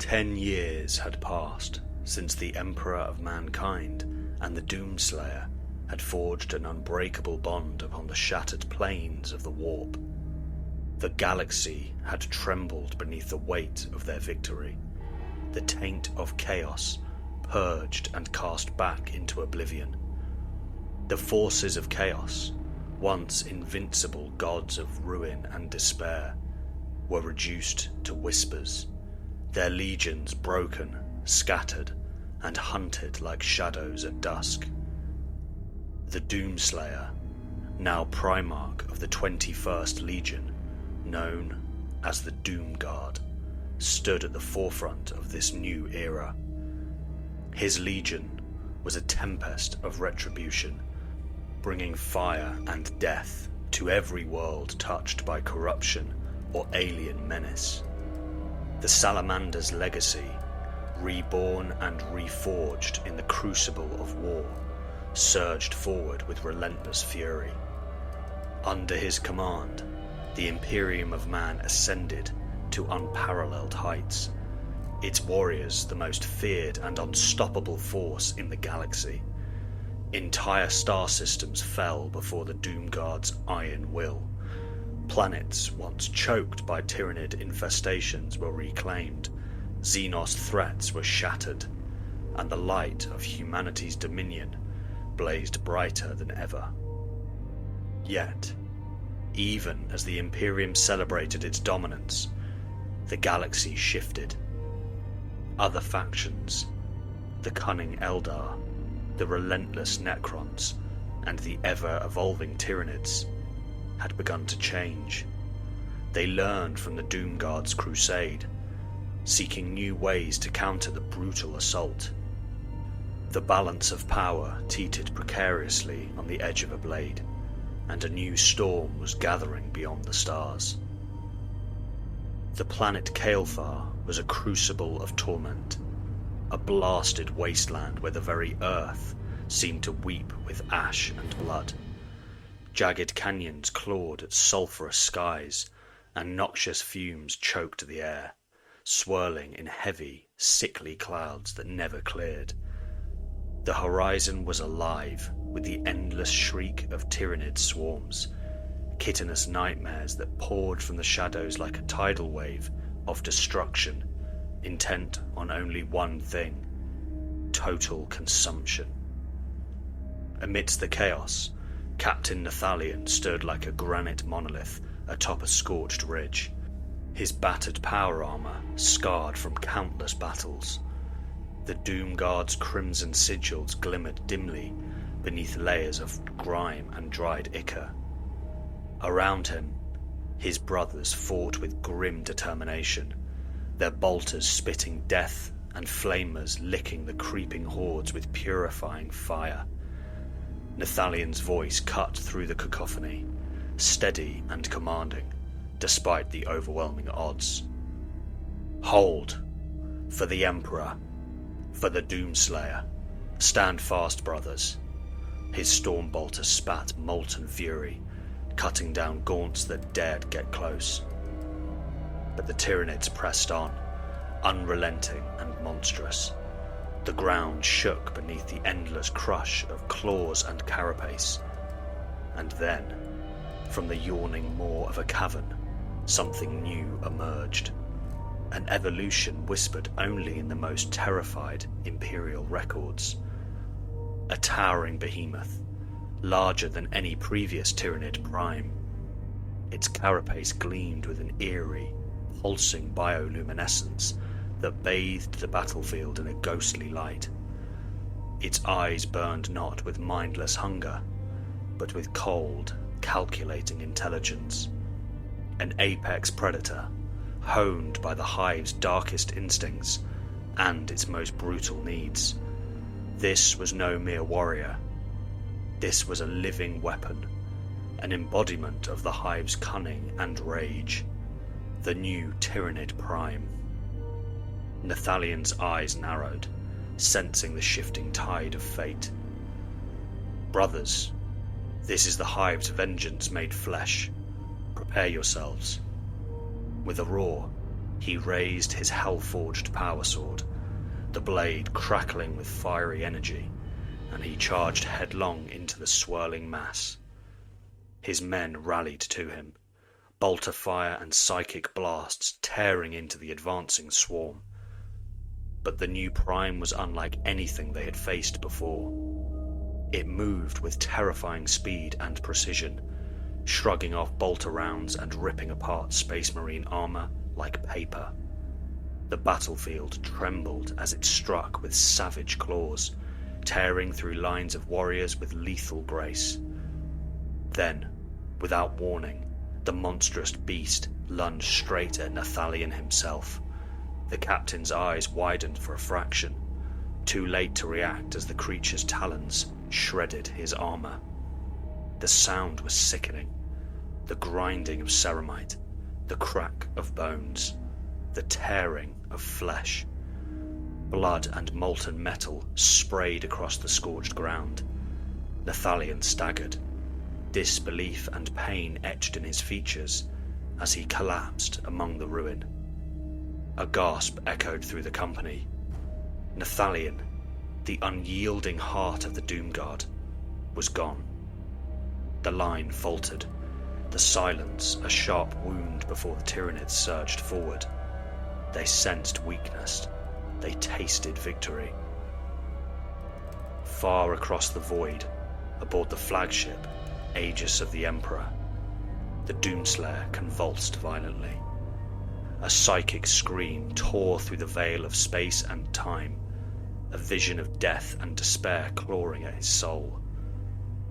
10 years had passed since the Emperor of Mankind and the Doomslayer had forged an unbreakable bond upon the shattered plains of the Warp. The galaxy had trembled beneath the weight of their victory. The taint of chaos purged and cast back into oblivion. The forces of chaos, once invincible gods of ruin and despair, were reduced to whispers, their legions broken, scattered, and hunted like shadows at dusk. The Doomslayer, now Primarch of the 21st Legion, known as the Doom Guard, stood at the forefront of this new era. His legion was a tempest of retribution, bringing fire and death to every world touched by corruption or alien menace. The Salamander's legacy, reborn and reforged in the crucible of war, surged forward with relentless fury. Under his command, the Imperium of Man ascended to unparalleled heights, its warriors the most feared and unstoppable force in the galaxy. Entire star systems fell before the Doom Guard's iron will. Planets once choked by Tyranid infestations were reclaimed, Xenos threats were shattered, and the light of humanity's dominion blazed brighter than ever. Yet, even as the Imperium celebrated its dominance, the galaxy shifted. Other factions, the cunning Eldar, the relentless Necrons, and the ever-evolving Tyranids, had begun to change. They learned from the Doom Guard's crusade, seeking new ways to counter the brutal assault. The balance of power teetered precariously on the edge of a blade, and a new storm was gathering beyond the stars. The planet Kael'thar was a crucible of torment, a blasted wasteland where the very earth seemed to weep with ash and blood. Jagged canyons clawed at sulphurous skies, and noxious fumes choked the air, swirling in heavy, sickly clouds that never cleared. The horizon was alive with the endless shriek of Tyranid swarms, chitinous nightmares that poured from the shadows like a tidal wave of destruction, intent on only one thing: total consumption. Amidst the chaos, Captain Nathalion stood like a granite monolith atop a scorched ridge, his battered power armor scarred from countless battles. The Doom Guard's crimson sigils glimmered dimly beneath layers of grime and dried ichor. Around him, his brothers fought with grim determination, their bolters spitting death and flamers licking the creeping hordes with purifying fire. Nathalion's voice cut through the cacophony, steady and commanding, despite the overwhelming odds. "Hold! For the Emperor! For the Doomslayer! Stand fast, brothers!" His Stormbolter spat molten fury, cutting down gaunts that dared get close. But the Tyranids pressed on, unrelenting and monstrous. The ground shook beneath the endless crush of claws and carapace. And then, from the yawning maw of a cavern, something new emerged. An evolution whispered only in the most terrified Imperial records. A towering behemoth, larger than any previous Tyrannid Prime. Its carapace gleamed with an eerie, pulsing bioluminescence that bathed the battlefield in a ghostly light. Its eyes burned not with mindless hunger, but with cold, calculating intelligence. An apex predator, honed by the Hive's darkest instincts and its most brutal needs. This was no mere warrior. This was a living weapon, an embodiment of the Hive's cunning and rage. The new Tyrannid Prime. Nathalion's eyes narrowed, sensing the shifting tide of fate. "Brothers, this is the Hive's vengeance made flesh. Prepare yourselves." With a roar, He raised his hell-forged power sword, the blade crackling with fiery energy, and he charged headlong into the swirling mass. His men rallied to him, bolt of fire and psychic blasts tearing into the advancing swarm. But the new Prime was unlike anything they had faced before. It moved with terrifying speed and precision, shrugging off bolter rounds and ripping apart Space Marine armor like paper. The battlefield trembled as it struck with savage claws, tearing through lines of warriors with lethal grace. Then, without warning, the monstrous beast lunged straight at Nathalion himself. The captain's eyes widened for a fraction, too late to react as the creature's talons shredded his armor. The sound was sickening. The grinding of ceramite, the crack of bones, the tearing of flesh. Blood and molten metal sprayed across the scorched ground. Nathalion staggered, disbelief and pain etched in his features as he collapsed among the ruin. A gasp echoed through the company. Nathalion, the unyielding heart of the Doomguard, was gone. The line faltered, the silence a sharp wound before the Tyranids surged forward. They sensed weakness. They tasted victory. Far across the void, aboard the flagship, Aegis of the Emperor, the Doomslayer convulsed violently. A psychic scream tore through the veil of space and time, a vision of death and despair clawing at his soul.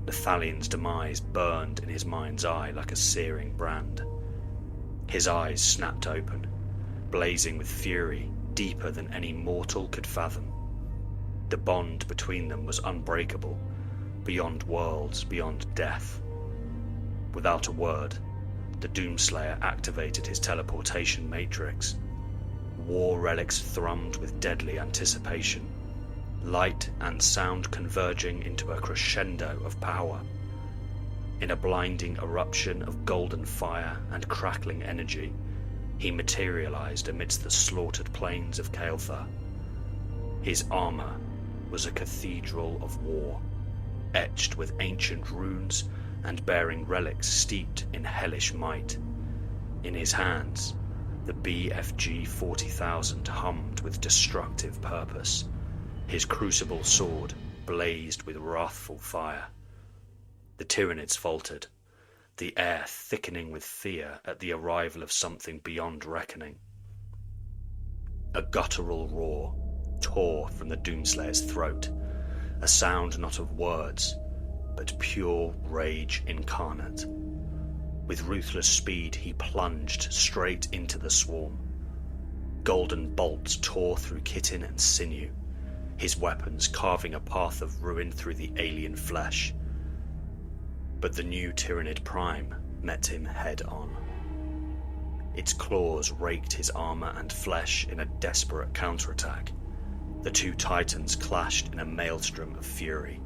Nathalion's demise burned in his mind's eye like a searing brand. His eyes snapped open, blazing with fury deeper than any mortal could fathom. The bond between them was unbreakable, beyond worlds, beyond death. Without a word, the Doomslayer activated his teleportation matrix. War relics thrummed with deadly anticipation, light and sound converging into a crescendo of power. In a blinding eruption of golden fire and crackling energy, he materialized amidst the slaughtered plains of Kael'thar. His armor was a cathedral of war, etched with ancient runes and bearing relics steeped in hellish might. In his hands, the BFG 40,000 hummed with destructive purpose. His crucible sword blazed with wrathful fire. The Tyranids faltered, the air thickening with fear at the arrival of something beyond reckoning. A guttural roar tore from the Doomslayer's throat, a sound not of words, but pure rage incarnate. With ruthless speed, he plunged straight into the swarm. Golden bolts tore through chitin and sinew, his weapons carving a path of ruin through the alien flesh. But the new Tyrannid Prime met him head-on. Its claws raked his armor and flesh in a desperate counterattack. The two titans clashed in a maelstrom of fury.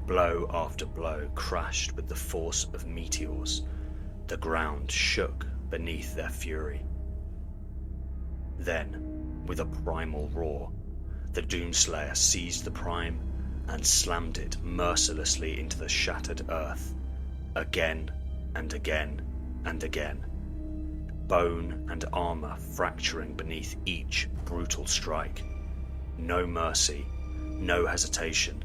Blow after blow crashed with the force of meteors. The ground shook beneath their fury. Then, with a primal roar, the Doomslayer seized the Prime and slammed it mercilessly into the shattered earth, again and again and again. Bone and armor fracturing beneath each brutal strike. No mercy, no hesitation,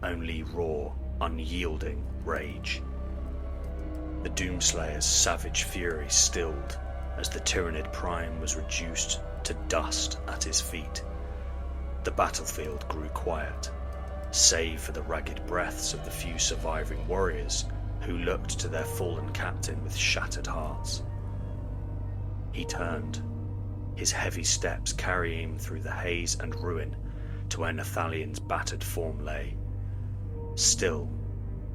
only raw, unyielding rage. The Doomslayer's savage fury stilled as the Tyrannid Prime was reduced to dust at his feet. The battlefield grew quiet, save for the ragged breaths of the few surviving warriors who looked to their fallen captain with shattered hearts. He turned, his heavy steps carrying him through the haze and ruin to where Nathalion's battered form lay, still,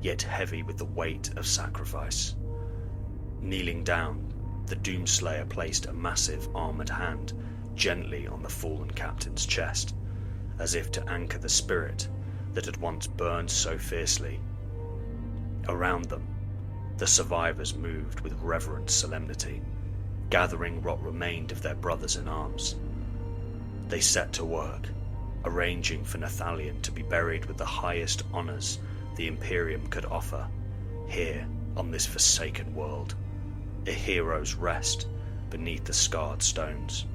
yet heavy with the weight of sacrifice. Kneeling down, the Doomslayer placed a massive armoured hand gently on the fallen captain's chest, as if to anchor the spirit that had once burned so fiercely. Around them, the survivors moved with reverent solemnity, gathering what remained of their brothers in arms. They set to work, arranging for Nathalion to be buried with the highest honours the Imperium could offer, here on this forsaken world, a hero's rest beneath the scarred stones.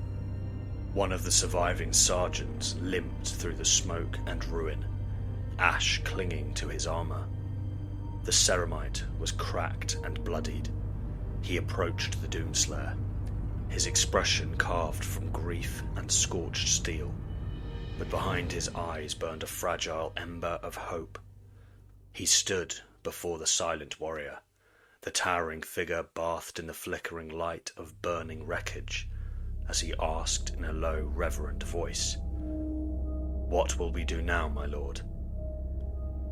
One of the surviving sergeants limped through the smoke and ruin, ash clinging to his armour. The ceramite was cracked and bloodied. He approached the Doomslayer, his expression carved from grief and scorched steel, but behind his eyes burned a fragile ember of hope. He stood before the silent warrior, the towering figure bathed in the flickering light of burning wreckage, as he asked in a low, reverent voice, "What will we do now, my lord?"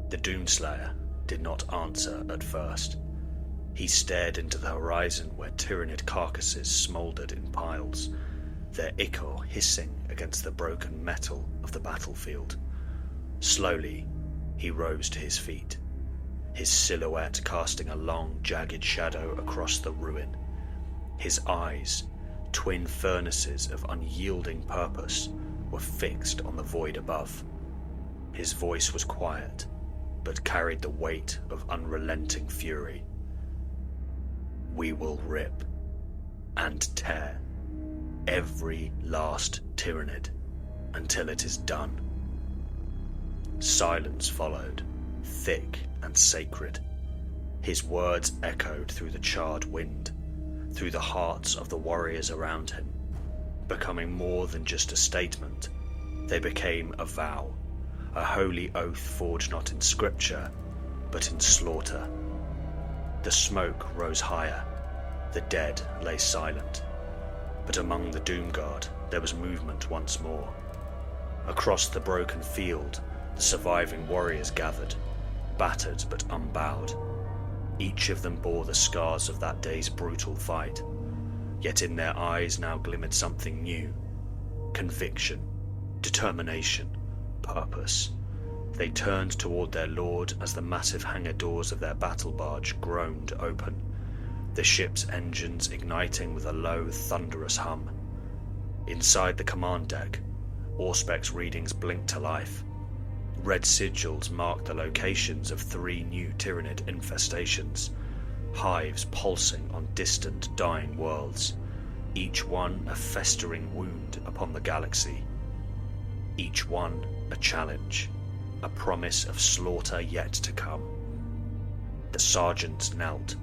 The Doomslayer did not answer at first. He stared into the horizon where Tyranid carcasses smouldered in piles, their ichor hissing against the broken metal of the battlefield. Slowly, he rose to his feet, his silhouette casting a long, jagged shadow across the ruin. His eyes, twin furnaces of unyielding purpose, were fixed on the void above. His voice was quiet, but carried the weight of unrelenting fury. "We will rip and tear every last Tyrannid until it is done." Silence followed, thick and sacred. His words echoed through the charred wind, through the hearts of the warriors around him. Becoming more than just a statement, they became a vow, a holy oath forged not in scripture, but in slaughter. The smoke rose higher, the dead lay silent, but among the Doomguard there was movement once more. Across the broken field, the surviving warriors gathered, battered but unbowed. Each of them bore the scars of that day's brutal fight, yet in their eyes now glimmered something new: conviction, determination, purpose. They turned toward their lord as the massive hangar doors of their battle barge groaned open, the ship's engines igniting with a low, thunderous hum. Inside the command deck, Auspex readings blinked to life. Red sigils marked the locations of 3 new Tyranid infestations, hives pulsing on distant, dying worlds, each one a festering wound upon the galaxy, each one a challenge, a promise of slaughter yet to come. The sergeants knelt,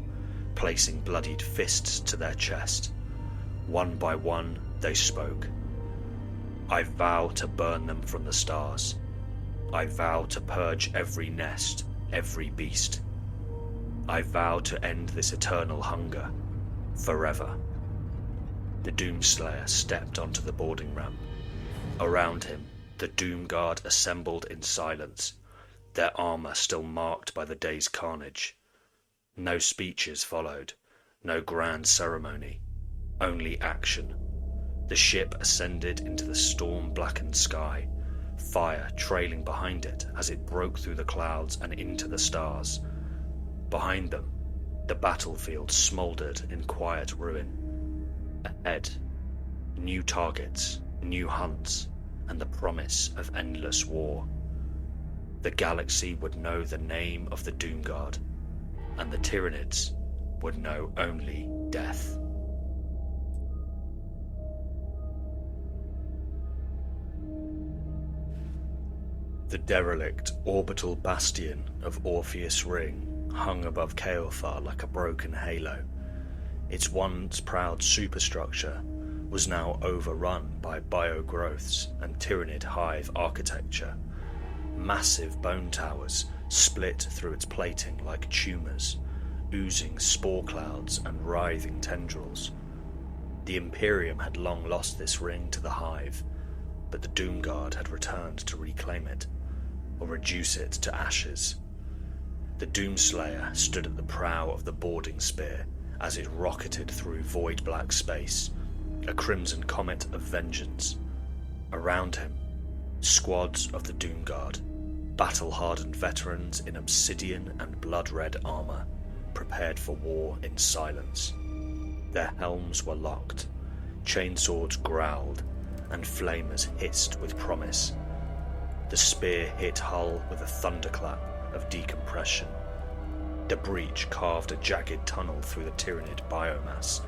placing bloodied fists to their chest. One by one they spoke. "I vow to burn them from the stars. I vow to purge every nest, every beast. I vow to end this eternal hunger, forever." The Doomslayer stepped onto the boarding ramp. Around him, the Doomguard assembled in silence, their armour still marked by the day's carnage. No speeches followed, no grand ceremony, only action. The ship ascended into the storm-blackened sky, fire trailing behind it as it broke through the clouds and into the stars. Behind them, the battlefield smouldered in quiet ruin. Ahead, new targets, new hunts, and the promise of endless war. The galaxy would know the name of the Doomguard, and the Tyranids would know only death. The derelict orbital bastion of Orpheus Ring hung above Chaothar like a broken halo. Its once proud superstructure was now overrun by biogrowths and Tyranid Hive architecture. Massive bone towers split through its plating like tumours, oozing spore clouds and writhing tendrils. The Imperium had long lost this ring to the Hive, but the Doomguard had returned to reclaim it, or reduce it to ashes. The Doomslayer stood at the prow of the boarding spear as it rocketed through void-black space, a crimson comet of vengeance. Around him, squads of the Doomguard, battle-hardened veterans in obsidian and blood-red armour, prepared for war in silence. Their helms were locked, chainswords growled, and flamers hissed with promise. The spear hit hull with a thunderclap of decompression. The breach carved a jagged tunnel through the Tyranid biomass,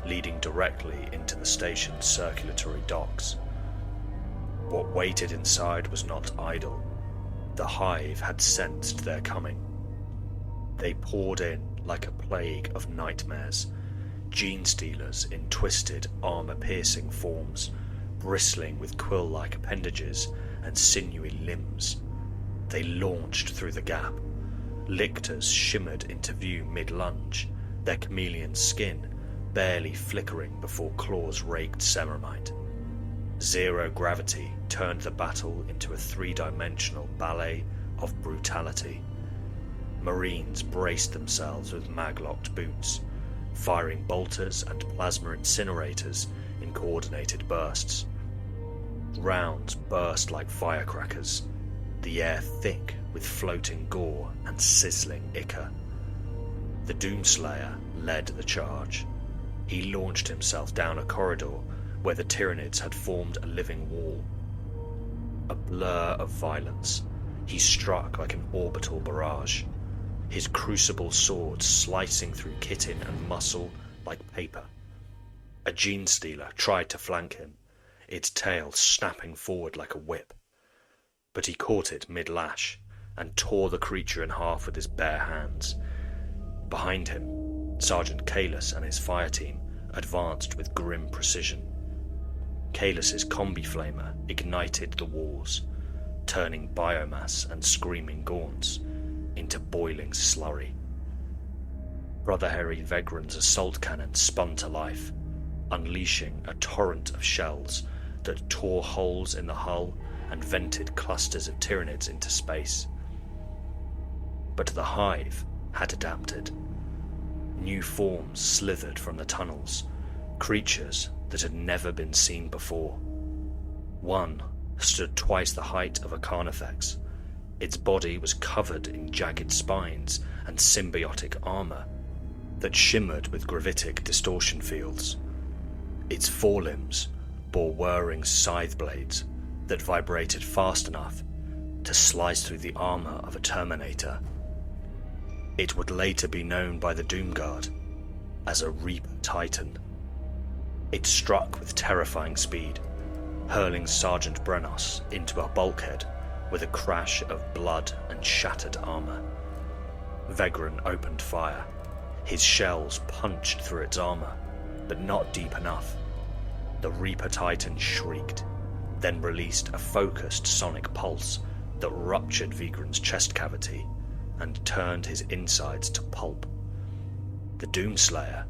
leading directly into the station's circulatory docks. What waited inside was not idle. The Hive had sensed their coming. They poured in like a plague of nightmares, gene-stealers in twisted, armour-piercing forms, bristling with quill-like appendages and sinewy limbs. They launched through the gap. Lictors shimmered into view mid-lunge, their chameleon skin barely flickering before claws raked ceramite. Zero gravity turned the battle into a three-dimensional ballet of brutality. Marines braced themselves with mag-locked boots, firing bolters and plasma incinerators in coordinated bursts. Rounds burst like firecrackers, the air thick with floating gore and sizzling ichor. The Doomslayer led the charge. He launched himself down a corridor where the Tyranids had formed a living wall. A blur of violence, he struck like an orbital barrage, his crucible sword slicing through chitin and muscle like paper. A gene-stealer tried to flank him, its tail snapping forward like a whip. But he caught it mid-lash and tore the creature in half with his bare hands. Behind him, Sergeant Kalis and his fire team advanced with grim precision. Kalis's combi flamer ignited the walls, turning biomass and screaming gaunts into boiling slurry. Brother Harry Vegran's assault cannon spun to life, unleashing a torrent of shells that tore holes in the hull and vented clusters of Tyranids into space. But the Hive had adapted. New forms slithered from the tunnels, creatures that had never been seen before. One stood twice the height of a carnifex. Its body was covered in jagged spines and symbiotic armour that shimmered with gravitic distortion fields. Its forelimbs bore whirring scythe blades that vibrated fast enough to slice through the armour of a Terminator. It would later be known by the Doomguard as a Reaper Titan. It struck with terrifying speed, hurling Sergeant Brenos into a bulkhead with a crash of blood and shattered armour. Vegran opened fire. His shells punched through its armour, but not deep enough. The Reaper Titan shrieked, then released a focused sonic pulse that ruptured Vigran's chest cavity and turned his insides to pulp. The Doomslayer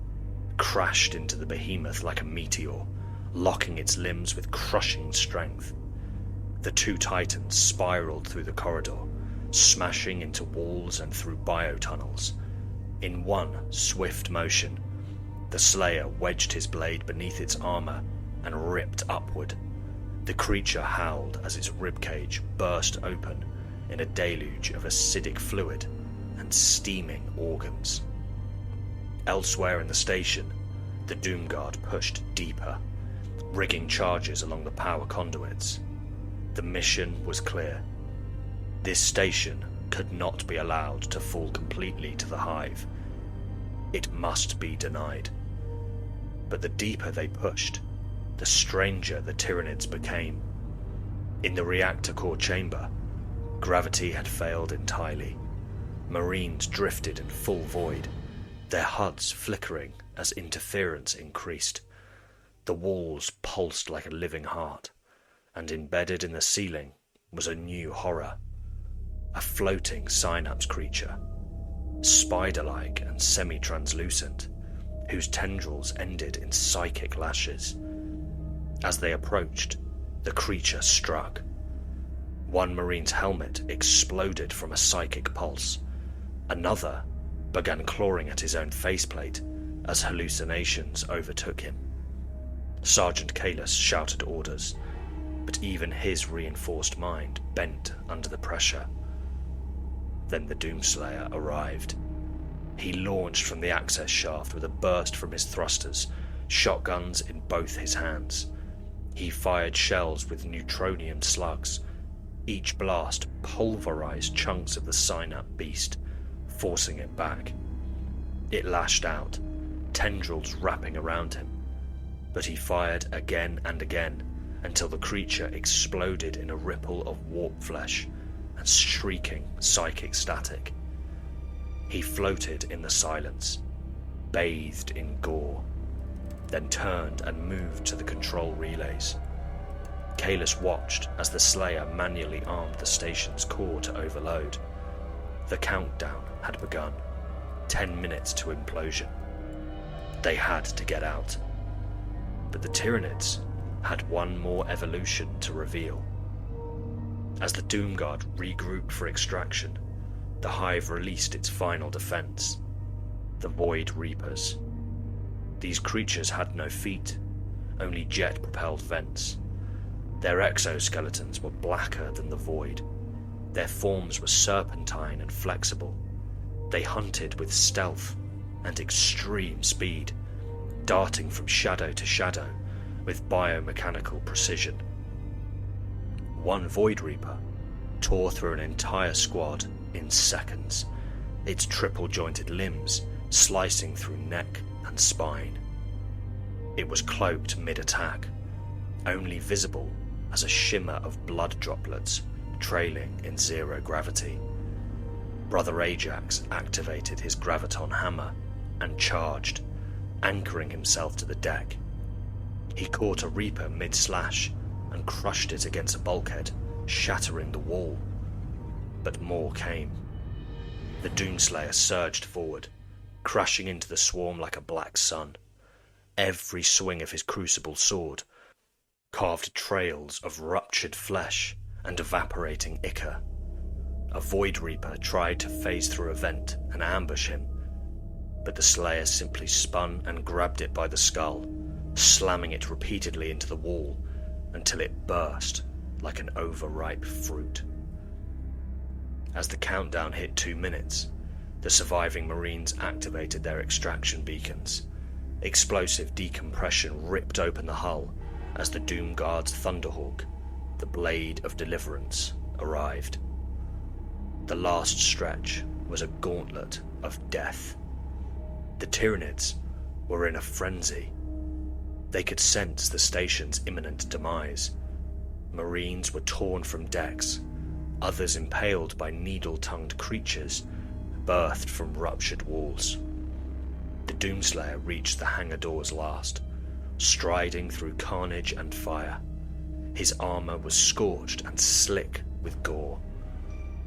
crashed into the behemoth like a meteor, locking its limbs with crushing strength. The two titans spiraled through the corridor, smashing into walls and through biotunnels. In one swift motion, the Slayer wedged his blade beneath its armour and ripped upward. The creature howled as its ribcage burst open in a deluge of acidic fluid and steaming organs. Elsewhere in the station, the Doomguard pushed deeper, rigging charges along the power conduits. The mission was clear. This station could not be allowed to fall completely to the Hive. It must be denied. But the deeper they pushed, the stranger the Tyranids became. In the reactor core chamber, gravity had failed entirely. Marines drifted in full void, their HUDs flickering as interference increased. The walls pulsed like a living heart, and embedded in the ceiling was a new horror. A floating Synapse Creature, spider-like and semi-translucent, whose tendrils ended in psychic lashes. As they approached, the creature struck. One Marine's helmet exploded from a psychic pulse. Another began clawing at his own faceplate as hallucinations overtook him. Sergeant Kalis shouted orders, but even his reinforced mind bent under the pressure. Then the Doomslayer arrived. He launched from the access shaft with a burst from his thrusters, shotguns in both his hands. He fired shells with neutronium slugs. Each blast pulverized chunks of the Synapse beast, forcing it back. It lashed out, tendrils wrapping around him, but he fired again and again until the creature exploded in a ripple of warp flesh and shrieking psychic static. He floated in the silence, bathed in gore, then turned and moved to the control relays. Kalis watched as the Slayer manually armed the station's core to overload. The countdown had begun. 10 minutes to implosion. They had to get out. But the Tyranids had one more evolution to reveal. As the Doomguard regrouped for extraction, the Hive released its final defense, the Void Reapers. These creatures had no feet, only jet-propelled vents. Their exoskeletons were blacker than the void. Their forms were serpentine and flexible. They hunted with stealth and extreme speed, darting from shadow to shadow with biomechanical precision. One Void Reaper tore through an entire squad in seconds, its triple-jointed limbs slicing through neck and spine. It was cloaked mid-attack, only visible as a shimmer of blood droplets trailing in zero gravity. Brother Ajax activated his graviton hammer and charged, anchoring himself to the deck. He caught a Reaper mid-slash and crushed it against a bulkhead, shattering the wall. But more came. The Doomslayer surged forward, crashing into the swarm like a black sun. Every swing of his crucible sword carved trails of ruptured flesh and evaporating ichor. A Void Reaper tried to phase through a vent and ambush him, but the Slayer simply spun and grabbed it by the skull, slamming it repeatedly into the wall until it burst like an overripe fruit. As the countdown hit 2 minutes, the surviving Marines activated their extraction beacons. Explosive decompression ripped open the hull as the Doomguard's Thunderhawk, the blade of deliverance, arrived. The last stretch was a gauntlet of death. The Tyranids were in a frenzy. They could sense the station's imminent demise. Marines were torn from decks, others impaled by needle-tongued creatures birthed from ruptured walls. The Doomslayer reached the hangar doors last, striding through carnage and fire. His armor was scorched and slick with gore.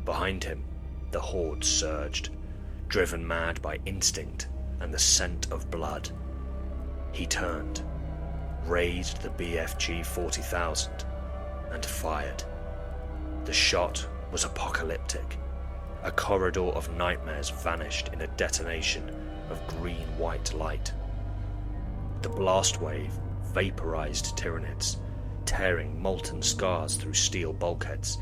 Behind him, the Horde surged, driven mad by instinct and the scent of blood. He turned, raised the BFG 40,000, and fired. The shot was apocalyptic. A corridor of nightmares vanished in a detonation of green-white light. The blast wave vaporized Tyranids, tearing molten scars through steel bulkheads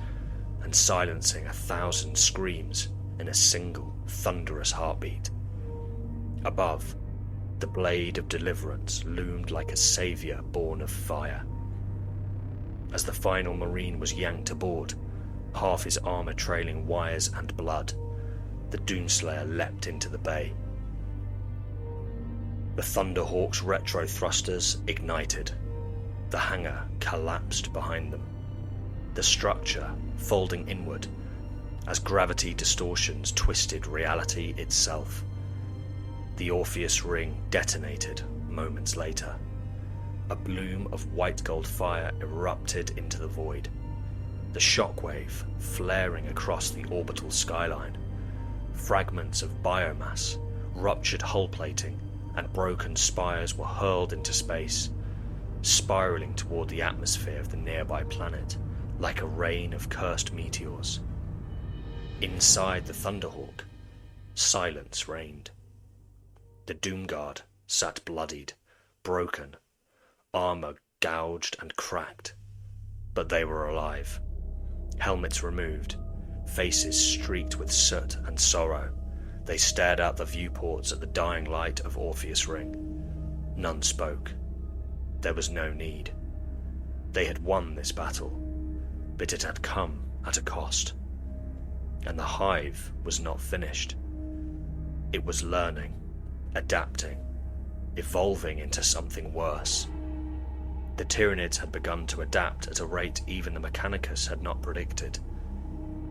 and silencing 1,000 screams in a single thunderous heartbeat. Above, the blade of deliverance loomed like a savior born of fire. As the final Marine was yanked aboard, half his armor trailing wires and blood, the Doomslayer leapt into the bay. The Thunderhawk's retro thrusters ignited. The hangar collapsed behind them, the structure folding inward as gravity distortions twisted reality itself. The Orpheus ring detonated moments later. A bloom of white gold fire erupted into the void, the shockwave flaring across the orbital skyline. Fragments of biomass, ruptured hull plating, and broken spires were hurled into space, spiraling toward the atmosphere of the nearby planet like a rain of cursed meteors. Inside the Thunderhawk, silence reigned. The Doomguard sat bloodied, broken, armor gouged and cracked, but they were alive. Helmets removed, faces streaked with soot and sorrow, They stared out the viewports at the dying light of Orpheus Ring. None spoke. There was no need. They had won this battle, but it had come at a cost. And the Hive was not finished. It was learning, adapting, evolving into something worse. The Tyranids had begun to adapt at a rate even the Mechanicus had not predicted.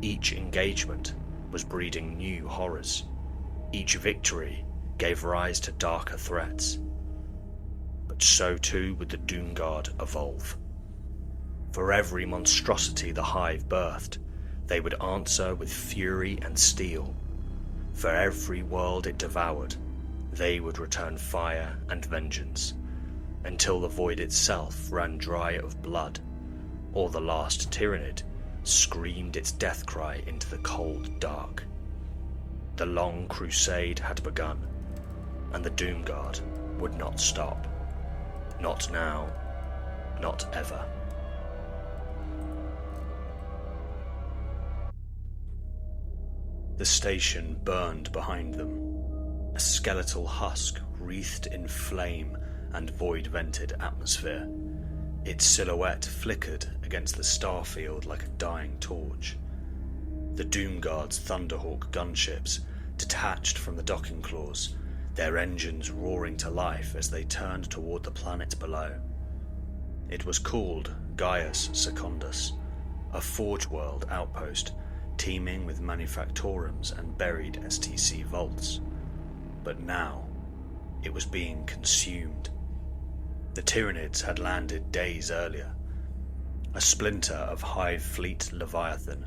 Each engagement was breeding new horrors. Each victory gave rise to darker threats. But so too would the Doomguard evolve. For every monstrosity the Hive birthed, they would answer with fury and steel. For every world it devoured, they would return fire and vengeance, until the void itself ran dry of blood, or the last Tyranid screamed its death cry into the cold dark. The long crusade had begun, and the Doomguard would not stop. Not now, not ever. The station burned behind them, a skeletal husk wreathed in flame and void-vented atmosphere. Its silhouette flickered against the starfield like a dying torch. The Doomguard's Thunderhawk gunships detached from the docking claws, their engines roaring to life as they turned toward the planet below. It was called Gas Secondus, a Forge World outpost teeming with manufactorums and buried STC vaults. But now, it was being consumed. The Tyranids had landed days earlier, a splinter of Hive Fleet Leviathan,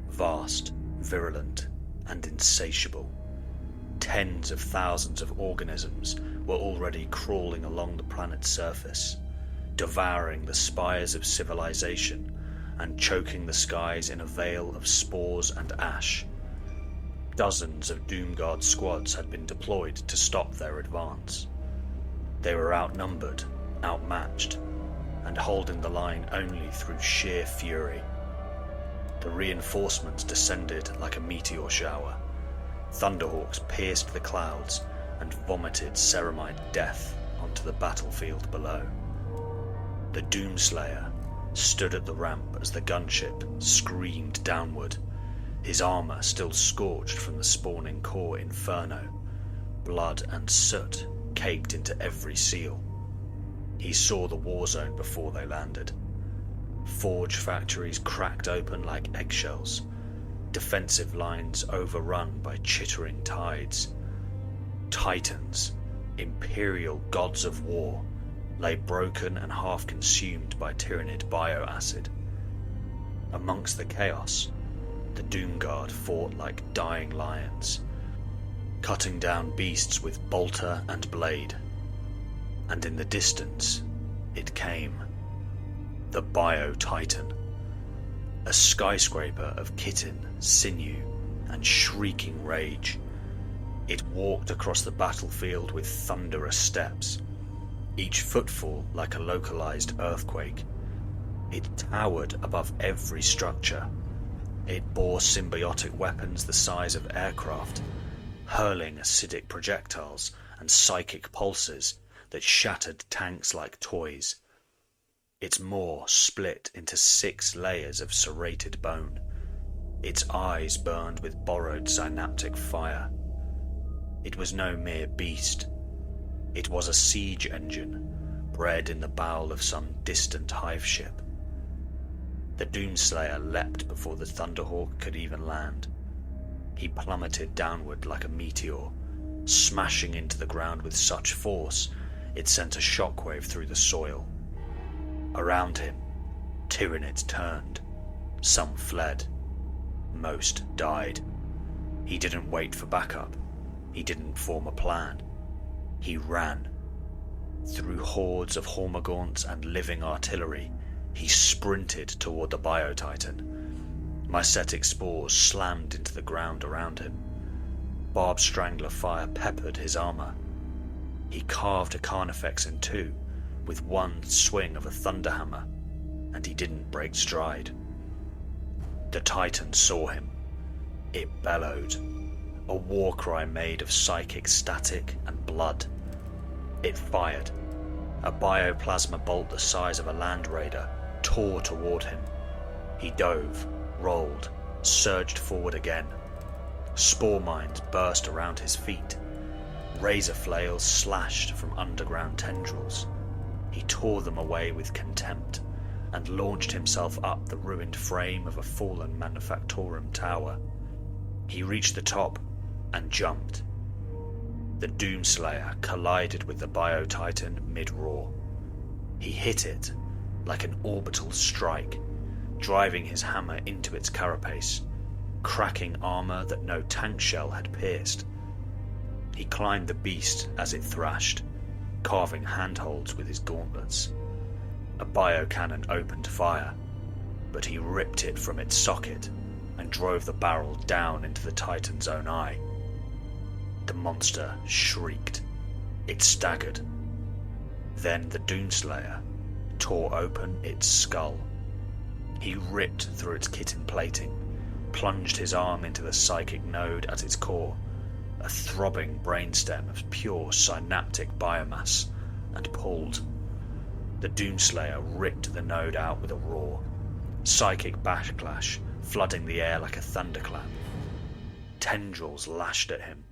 vast, virulent, and insatiable. Tens of thousands of organisms were already crawling along the planet's surface, devouring the spires of civilization and choking the skies in a veil of spores and ash. Dozens of Doomguard squads had been deployed to stop their advance. They were outnumbered, outmatched, and holding the line only through sheer fury. The reinforcements descended like a meteor shower. Thunderhawks pierced the clouds and vomited ceramite death onto the battlefield below. The Doomslayer stood at the ramp as the gunship screamed downward, his armour still scorched from the spawning core inferno. Blood and soot caked into every seal. He saw the war zone before they landed. Forge factories cracked open like eggshells, defensive lines overrun by chittering tides. Titans, imperial gods of war, lay broken and half consumed by Tyranid bioacid. Amongst the chaos, the Doomguard fought like dying lions, cutting down beasts with bolter and blade. And in the distance, it came. The Bio-Titan, a skyscraper of chitin, sinew, and shrieking rage. It walked across the battlefield with thunderous steps, each footfall like a localized earthquake. It towered above every structure. It bore symbiotic weapons the size of aircraft, hurling acidic projectiles and psychic pulses that shattered tanks like toys. Its maw split into 6 layers of serrated bone. Its eyes burned with borrowed synaptic fire. It was no mere beast. It was a siege engine, bred in the bowel of some distant hive ship. The Doomslayer leapt before the Thunderhawk could even land. He plummeted downward like a meteor, smashing into the ground with such force it sent a shockwave through the soil. Around him, Tyranids turned. Some fled. Most died. He didn't wait for backup. He didn't form a plan. He ran. Through hordes of Hormagaunts and living artillery, he sprinted toward the Bio-Titan. Mycetic spores slammed into the ground around him. Barbed strangler fire peppered his armour. He carved a Carnifex in two with one swing of a thunderhammer, and he didn't break stride. The Titan saw him. It bellowed. a war cry made of psychic static and blood. It fired. A bioplasma bolt the size of a Land Raider tore toward him. He dove, rolled, surged forward again. Spore mines burst around his feet. Razor flails slashed from underground tendrils. He tore them away with contempt and launched himself up the ruined frame of a fallen Manufactorum tower. He reached the top and jumped. The Doomslayer collided with the Bio-Titan mid-roar. He hit it like an orbital strike, driving his hammer into its carapace, cracking armor that no tank shell had pierced. He climbed the beast as it thrashed, carving handholds with his gauntlets. A biocannon opened fire, but he ripped it from its socket and drove the barrel down into the Titan's own eye. The monster shrieked. It staggered. Then the Doomslayer tore open its skull. He ripped through its kitten plating, plunged his arm into the psychic node at its core, a throbbing brainstem of pure synaptic biomass, and pulled. The Doomslayer ripped the node out with a roar, psychic backlash flooding the air like a thunderclap. Tendrils lashed at him,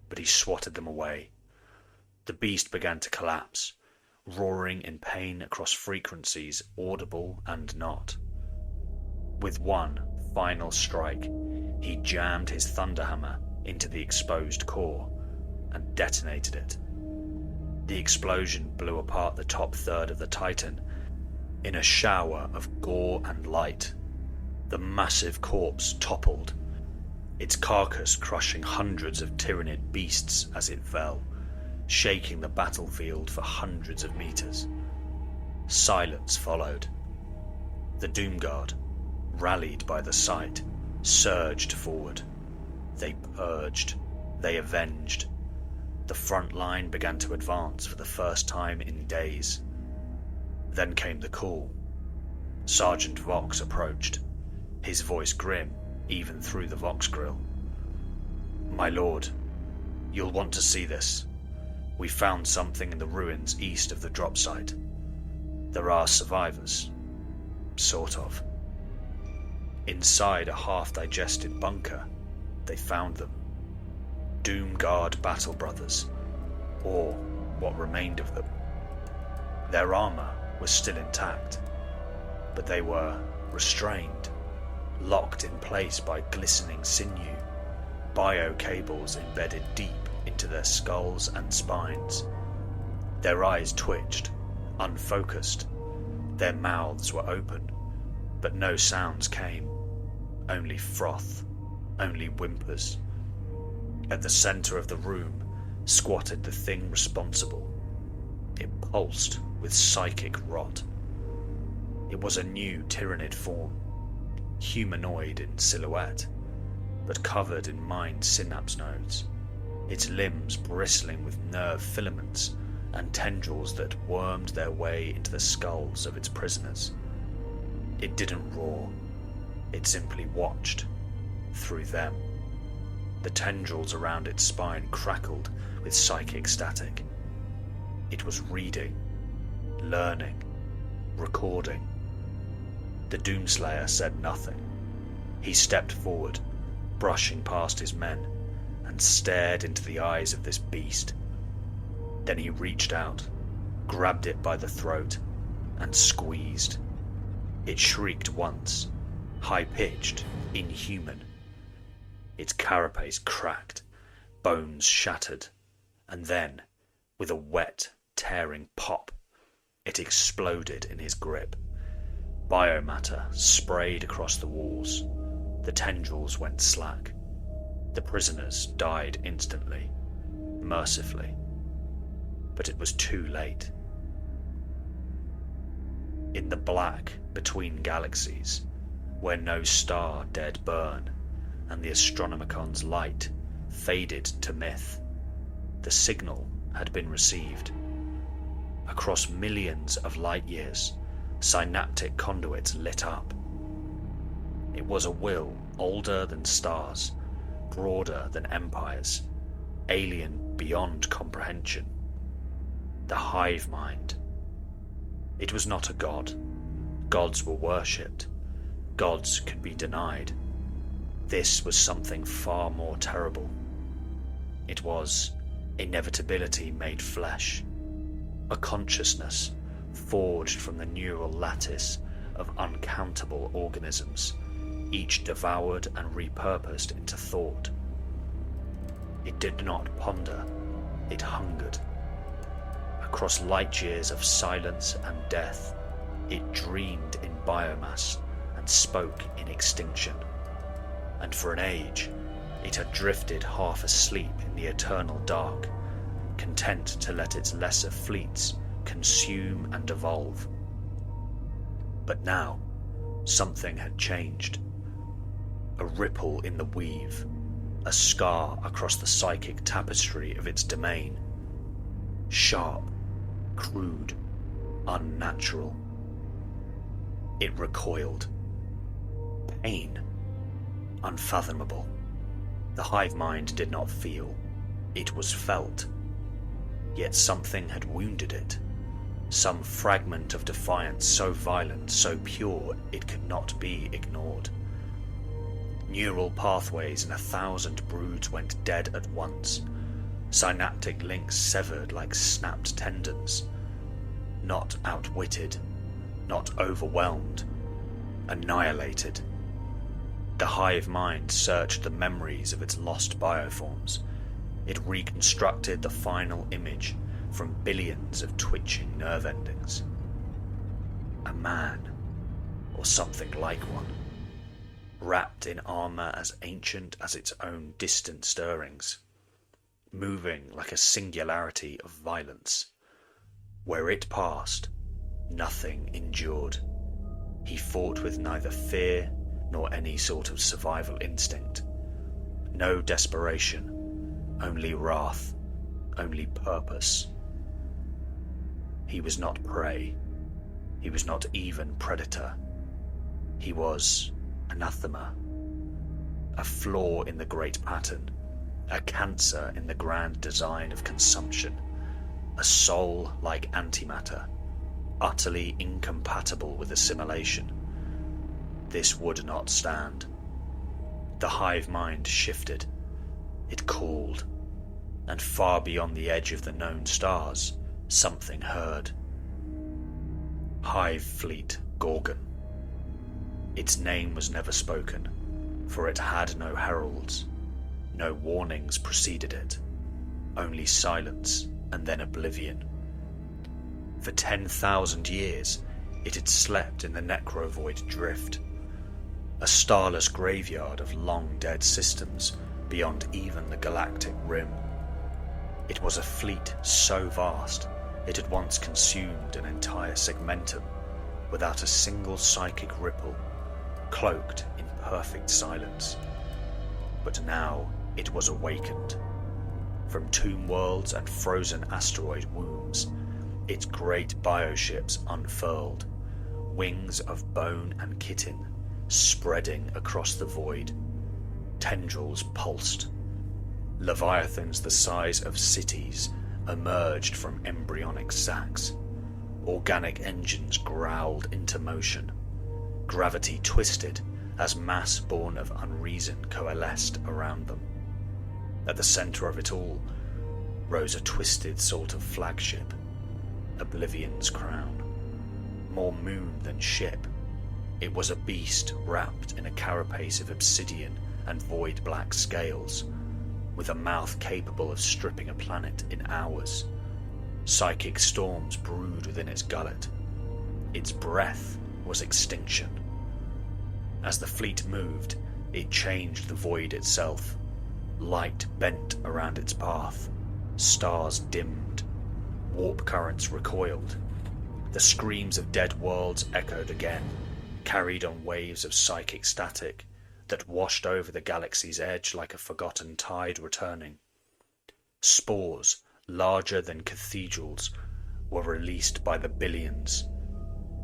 but he swatted them away. The beast began to collapse, roaring in pain across frequencies audible and not. With one final strike, he jammed his thunderhammer into the exposed core and detonated it. The explosion blew apart the top third of the Titan in a shower of gore and light. The massive corpse toppled, its carcass crushing hundreds of Tyranid beasts as it fell, shaking the battlefield for hundreds of meters. Silence followed. The Doomguard, rallied by the sight, surged forward. They purged. They avenged. The front line began to advance for the first time in days. Then came the call. Sergeant Vox approached, his voice grim even through the Vox grill. "My lord, you'll want to see this. We found something in the ruins east of the drop site. There are survivors. Sort of. Inside a half-digested bunker, they found them. Doomguard Battle Brothers, or what remained of them. Their armor was still intact, but they were restrained, locked in place by glistening sinew, bio-cables embedded deep into their skulls and spines. Their eyes twitched, unfocused. Their mouths were open, but no sounds came. Only froth, only whimpers. At the center of the room squatted the thing responsible. It pulsed with psychic rot. It was a new Tyranid form, humanoid in silhouette, but covered in mind synapse nodes, its limbs bristling with nerve filaments and tendrils that wormed their way into the skulls of its prisoners. It didn't roar, it simply watched, through them. The tendrils around its spine crackled with psychic static. It was reading, learning, recording. The Doomslayer said nothing. He stepped forward, brushing past his men, and stared into the eyes of this beast. Then he reached out, grabbed it by the throat, and squeezed. It shrieked once, high-pitched, inhuman. Its carapace cracked, bones shattered, and then, with a wet, tearing pop, it exploded in his grip. Biomatter sprayed across the walls. The tendrils went slack. The prisoners died instantly, mercifully. But it was too late. In the black between galaxies, where no star dared burn, and the Astronomicon's light faded to myth, the signal had been received. Across millions of light years, synaptic conduits lit up. It was a will older than stars, broader than empires, alien beyond comprehension. The hive mind. It was not a god. Gods were worshipped. Gods could be denied. This was something far more terrible. It was inevitability made flesh, a consciousness forged from the neural lattice of uncountable organisms, each devoured and repurposed into thought. It did not ponder, it hungered. Across light years of silence and death, it dreamed in biomass and spoke in extinction. And for an age, it had drifted half asleep in the eternal dark, content to let its lesser fleets consume and evolve. But now, something had changed. A ripple in the weave, a scar across the psychic tapestry of its domain. Sharp, crude, unnatural. It recoiled. Pain. Unfathomable. The hive mind did not feel. It was felt. Yet something had wounded it. Some fragment of defiance so violent, so pure, it could not be ignored. Neural pathways in 1,000 broods went dead at once. Synaptic links severed like snapped tendons. Not outwitted, not overwhelmed, annihilated. The hive mind searched the memories of its lost bioforms. It reconstructed the final image from billions of twitching nerve endings. A man, or something like one, wrapped in armour as ancient as its own distant stirrings, moving like a singularity of violence. Where it passed, nothing endured. He fought with neither fear nor any sort of survival instinct. No desperation, only wrath, only purpose. He was not prey. He was not even predator. He was anathema. A flaw in the great pattern, a cancer in the grand design of consumption, a soul like antimatter, utterly incompatible with assimilation. This would not stand. The hive mind shifted. It cooled. And far beyond the edge of the known stars, something heard. Hive Fleet Gorgon. Its name was never spoken, for it had no heralds. No warnings preceded it. Only silence and then oblivion. For 10,000 years, it had slept in the necrovoid drift, a starless graveyard of long-dead systems beyond even the galactic rim. It was a fleet so vast, it had once consumed an entire segmentum without a single psychic ripple, cloaked in perfect silence. But now it was awakened. From tomb worlds and frozen asteroid wombs, its great bioships unfurled, wings of bone and chitin spreading across the void. Tendrils pulsed. Leviathans the size of cities emerged from embryonic sacs. Organic engines growled into motion. Gravity twisted as mass born of unreason coalesced around them. At the centre of it all rose a twisted sort of flagship, Oblivion's crown. More moon than ship, it was a beast wrapped in a carapace of obsidian and void black scales, with a mouth capable of stripping a planet in hours. Psychic storms brewed within its gullet. Its breath was extinction. As the fleet moved, it changed the void itself. Light bent around its path. Stars dimmed. Warp currents recoiled. The screams of dead worlds echoed again, carried on waves of psychic static that washed over the galaxy's edge like a forgotten tide returning. Spores, larger than cathedrals, were released by the billions.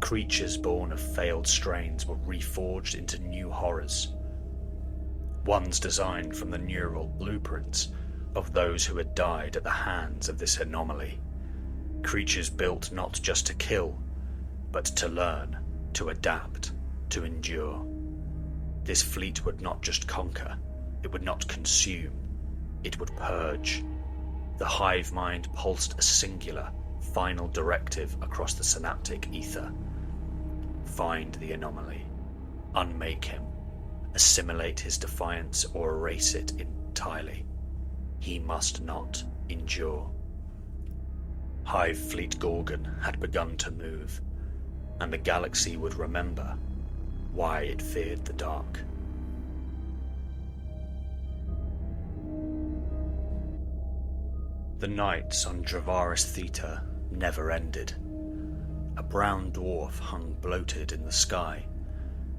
Creatures born of failed strains were reforged into new horrors. ones designed from the neural blueprints of those who had died at the hands of this anomaly. Creatures built not just to kill, but to learn, to adapt, to endure. This fleet would not just conquer, it would not consume, it would purge. The hive mind pulsed a singular, final directive across the synaptic ether. Find the anomaly, unmake him, assimilate his defiance or erase it entirely. He must not endure. Hive Fleet Gorgon had begun to move, and the galaxy would remember why it feared the dark. The nights on Dravaris Theta never ended. A brown dwarf hung bloated in the sky,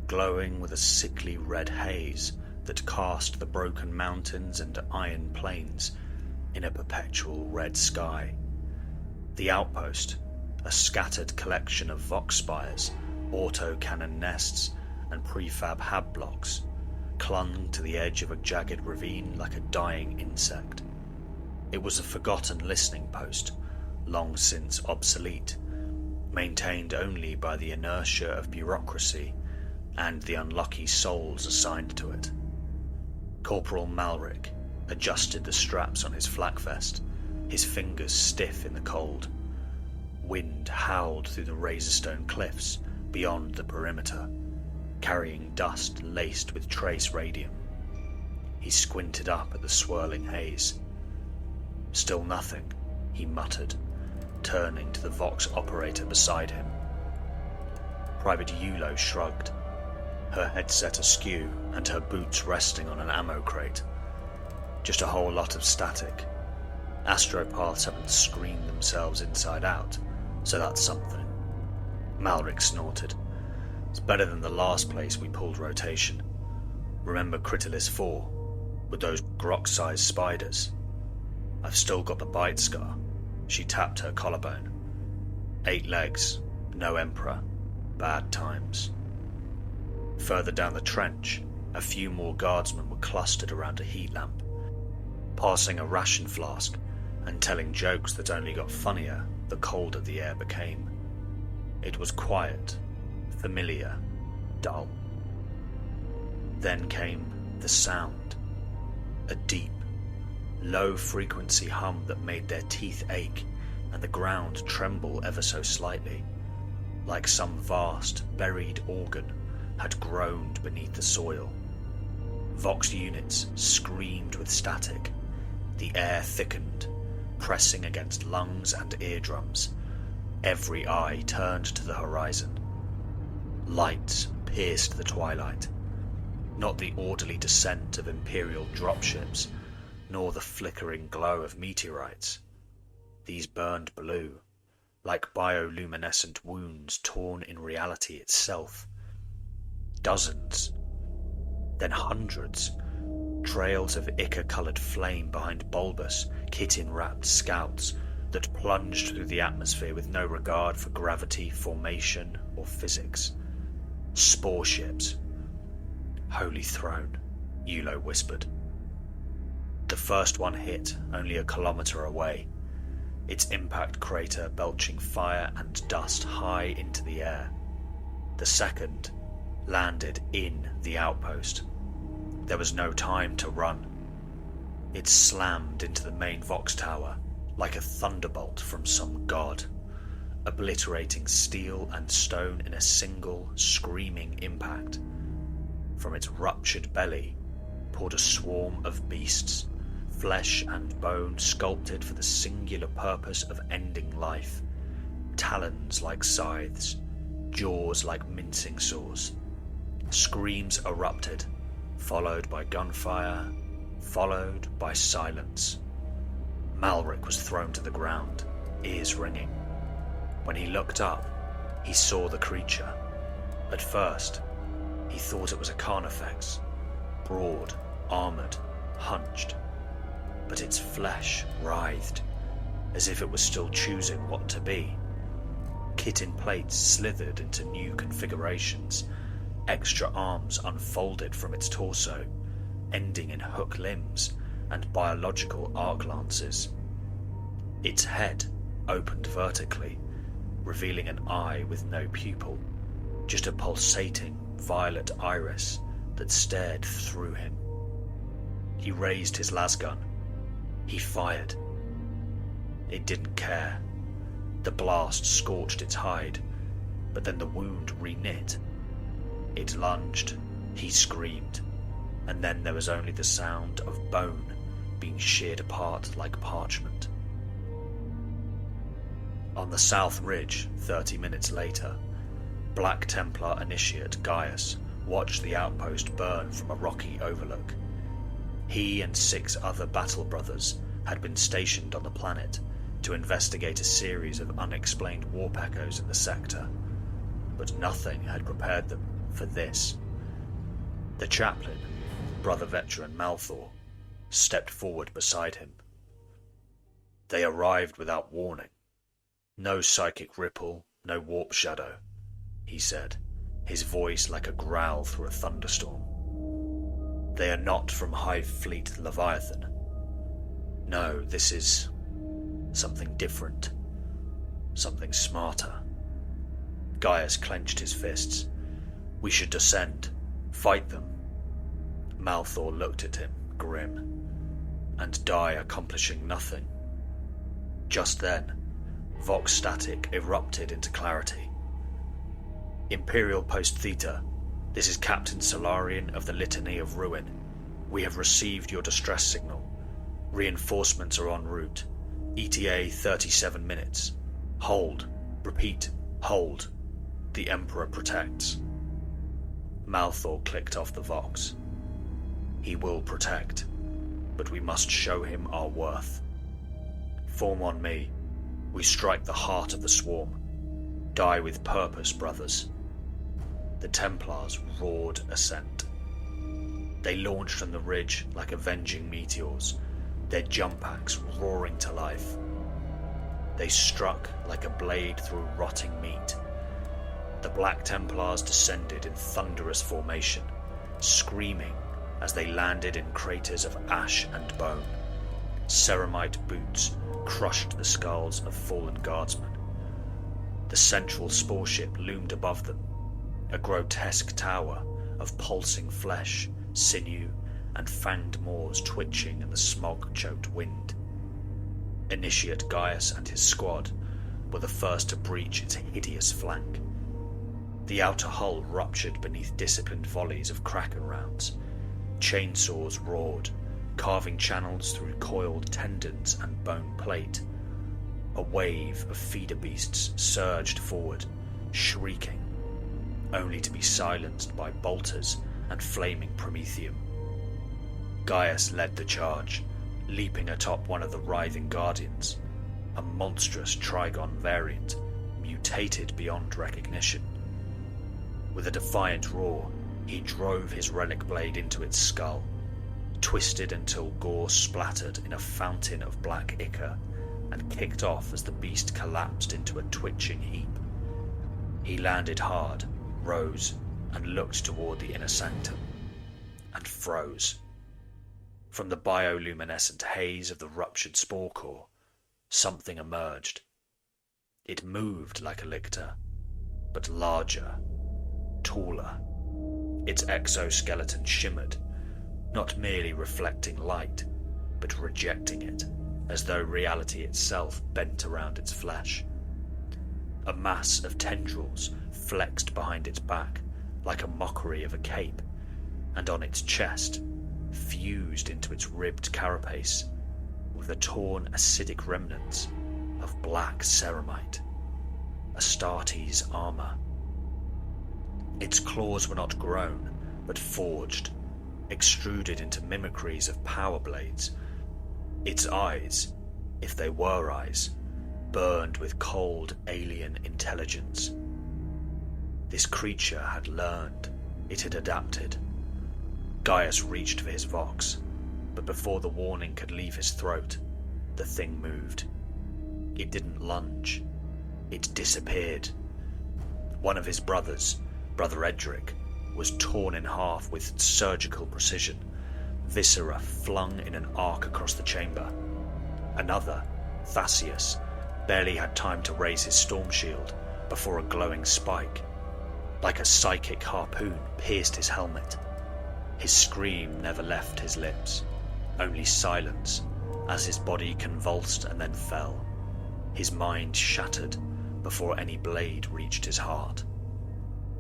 glowing with a sickly red haze that cast the broken mountains and iron plains in a perpetual red sky. The outpost, a scattered collection of vox spires, auto-cannon nests, and prefab hab blocks, clung to the edge of a jagged ravine like a dying insect. It was a forgotten listening post, long since obsolete, maintained only by the inertia of bureaucracy and the unlucky souls assigned to it. Corporal Malric adjusted the straps on his flak vest, his fingers stiff in the cold. Wind howled through the razorstone cliffs beyond the perimeter, carrying dust laced with trace radium. He squinted up at the swirling haze. Still nothing, he muttered, turning to the Vox operator beside him. Private Yulo shrugged, her headset askew and her boots resting on an ammo crate. Just a whole lot of static. Astropaths haven't screened themselves inside out, so that's something. Malric snorted. It's better than the last place we pulled rotation. Remember Critilis 4, with those grok-sized spiders? I've still got the bite scar. She tapped her collarbone. 8 legs, no Emperor, bad times. Further down the trench, a few more guardsmen were clustered around a heat lamp, passing a ration flask and telling jokes that only got funnier the colder the air became. It was quiet, familiar, dull. Then came the sound, a deep, low-frequency hum that made their teeth ache and the ground tremble ever so slightly, like some vast, buried organ had groaned beneath the soil. Vox units screamed with static. The air thickened, pressing against lungs and eardrums. Every eye turned to the horizon. Lights pierced the twilight. Not the orderly descent of Imperial dropships, nor the flickering glow of meteorites. These burned blue, like bioluminescent wounds torn in reality itself. Dozens, then hundreds, trails of ichor-coloured flame behind bulbous, kit-in-wrapped scouts that plunged through the atmosphere with no regard for gravity, formation, or physics. Spore ships. Holy Throne, Yulo whispered. The first one hit only a kilometre away, its impact crater belching fire and dust high into the air. The second landed in the outpost. There was no time to run. It slammed into the main Vox tower like a thunderbolt from some god, obliterating steel and stone in a single, screaming impact. From its ruptured belly poured a swarm of beasts, flesh and bone sculpted for the singular purpose of ending life, talons like scythes, jaws like mincing saws. Screams erupted, followed by gunfire, followed by silence. Malric was thrown to the ground, ears ringing. When he looked up, he saw the creature. At first, he thought it was a Carnifex, broad, armoured, hunched. But its flesh writhed, as if it was still choosing what to be. Kit-in plates slithered into new configurations, extra arms unfolded from its torso, ending in hook limbs and biological arc lances. Its head opened vertically, revealing an eye with no pupil, just a pulsating violet iris that stared through him. He raised his lasgun. He fired. It didn't care. The blast scorched its hide, but then the wound reknit. It lunged. He screamed, and then there was only the sound of bone being sheared apart like parchment. On the south ridge, 30 minutes later, Black Templar Initiate Gaius watched the outpost burn from a rocky overlook. He and 6 other battle brothers had been stationed on the planet to investigate a series of unexplained warp echoes in the sector, but nothing had prepared them for this. The chaplain, brother veteran Malthor, stepped forward beside him. They arrived without warning. No psychic ripple, no warp shadow, he said, his voice like a growl through a thunderstorm. They are not from Hive Fleet Leviathan. No, this is something different, something smarter. Gaius clenched his fists. We should descend, fight them. Malthor looked at him, grim, and die accomplishing nothing. Just then, Vox static erupted into clarity. Imperial Post Theta, this is Captain Solarian of the Litany of Ruin. We have received your distress signal. Reinforcements are en route. ETA 37 minutes. Hold. Repeat. Hold. The Emperor protects. Malthor clicked off the Vox. He will protect, but we must show him our worth. Form on me. We strike the heart of the swarm. Die with purpose, brothers. The Templars roared assent. They launched from the ridge like avenging meteors, their jump axe roaring to life. They struck like a blade through rotting meat. The Black Templars descended in thunderous formation, screaming as they landed in craters of ash and bone. Ceramite boots crushed the skulls of fallen guardsmen. The central spore ship loomed above them, a grotesque tower of pulsing flesh, sinew, and fanged maws twitching in the smog-choked wind. Initiate Gaius and his squad were the first to breach its hideous flank. The outer hull ruptured beneath disciplined volleys of Kraken rounds. Chainsaws roared, carving channels through coiled tendons and bone plate. A wave of feeder beasts surged forward, shrieking, only to be silenced by bolters and flaming promethium. Gaius led the charge, leaping atop one of the writhing guardians, a monstrous Trigon variant, mutated beyond recognition. With a defiant roar, he drove his relic blade into its skull, twisted until gore splattered in a fountain of black ichor, and kicked off as the beast collapsed into a twitching heap. He landed hard, rose, and looked toward the inner sanctum, and froze. From the bioluminescent haze of the ruptured spore core, something emerged. It moved like a lictor, but larger, taller. Its exoskeleton shimmered, not merely reflecting light, but rejecting it, as though reality itself bent around its flesh. A mass of tendrils flexed behind its back, like a mockery of a cape, and on its chest, fused into its ribbed carapace, with the torn acidic remnants of black ceramite, Astartes' armour. Its claws were not grown, but forged, extruded into mimicries of power blades. Its eyes, if they were eyes, burned with cold alien intelligence. This creature had learned, it had adapted. Gaius reached for his Vox, but before the warning could leave his throat, the thing moved. It didn't lunge, it disappeared. One of his brothers, Brother Edric, was torn in half with surgical precision, viscera flung in an arc across the chamber. Another, Thascius, barely had time to raise his storm shield before a glowing spike, like a psychic harpoon, pierced his helmet. His scream never left his lips, only silence as his body convulsed and then fell, his mind shattered before any blade reached his heart.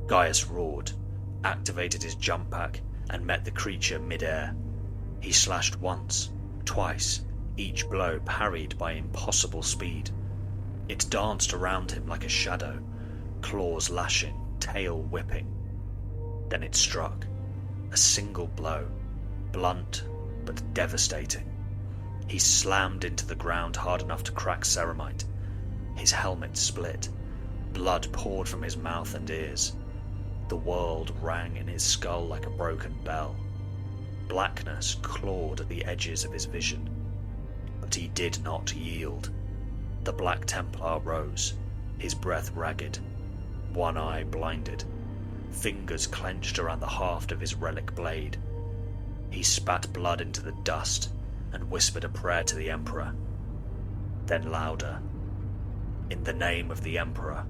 Gaius roared, activated his jump pack, and met the creature mid-air. He slashed once, twice, each blow parried by impossible speed. It danced around him like a shadow, claws lashing, tail whipping. Then it struck. A single blow, blunt but devastating. He slammed into the ground hard enough to crack ceramite. His helmet split. Blood poured from his mouth and ears. The world rang in his skull like a broken bell. Blackness clawed at the edges of his vision. But he did not yield. The Black Templar rose, his breath ragged, one eye blinded, fingers clenched around the haft of his relic blade. He spat blood into the dust and whispered a prayer to the Emperor. Then louder, "In the name of the Emperor,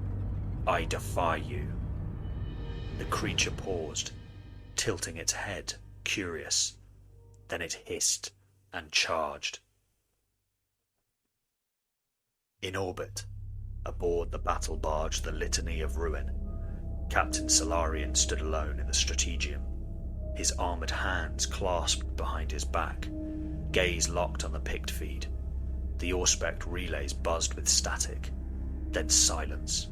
I defy you." The creature paused, tilting its head, curious. Then it hissed and charged. In orbit, aboard the battle barge the Litany of Ruin, Captain Solarian stood alone in the strategium, his armoured hands clasped behind his back, gaze locked on the pict feed. The Auspex relays buzzed with static, then silence.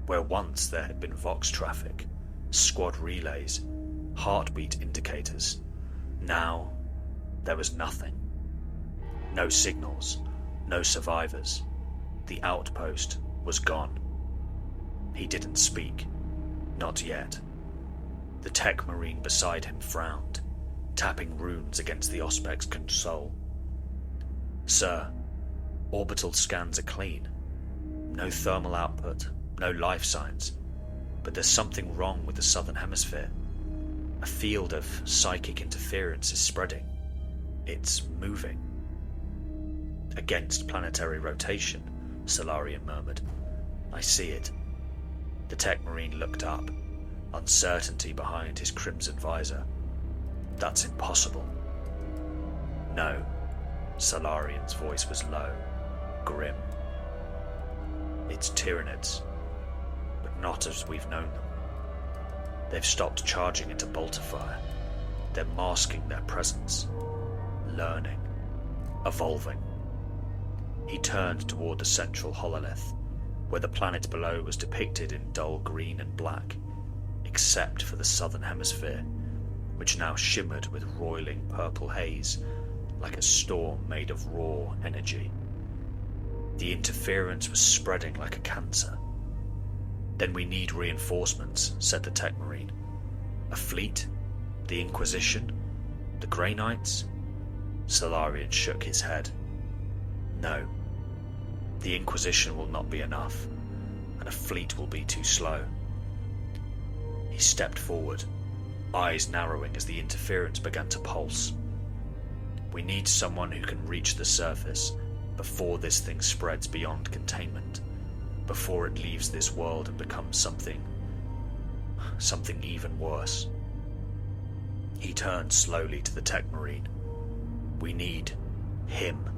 Where once there had been Vox traffic, squad relays, heartbeat indicators, now there was nothing. No signals, no survivors. The outpost was gone. He didn't speak. Not yet. The tech marine beside him frowned, tapping runes against the Auspex console. "Sir, orbital scans are clean. No thermal output, no life signs. But there's something wrong with the southern hemisphere. A field of psychic interference is spreading. It's moving." "Against planetary rotation," Solarian murmured. "I see it." The tech marine looked up, uncertainty behind his crimson visor. "That's impossible." "No." Solarian's voice was low, grim. "It's Tyranids, but not as we've known them. They've stopped charging into bolter-fire. They're masking their presence, learning, evolving." He turned toward the central hololith, where the planet below was depicted in dull green and black, except for the southern hemisphere, which now shimmered with roiling purple haze, like a storm made of raw energy. The interference was spreading like a cancer. "Then we need reinforcements," said the tech marine. "A fleet? The Inquisition? The Grey Knights?" Solarian shook his head. "No. The Inquisition will not be enough, and a fleet will be too slow." He stepped forward, eyes narrowing as the interference began to pulse. "We need someone who can reach the surface before this thing spreads beyond containment, before it leaves this world and becomes something even worse." He turned slowly to the tech marine. "We need him."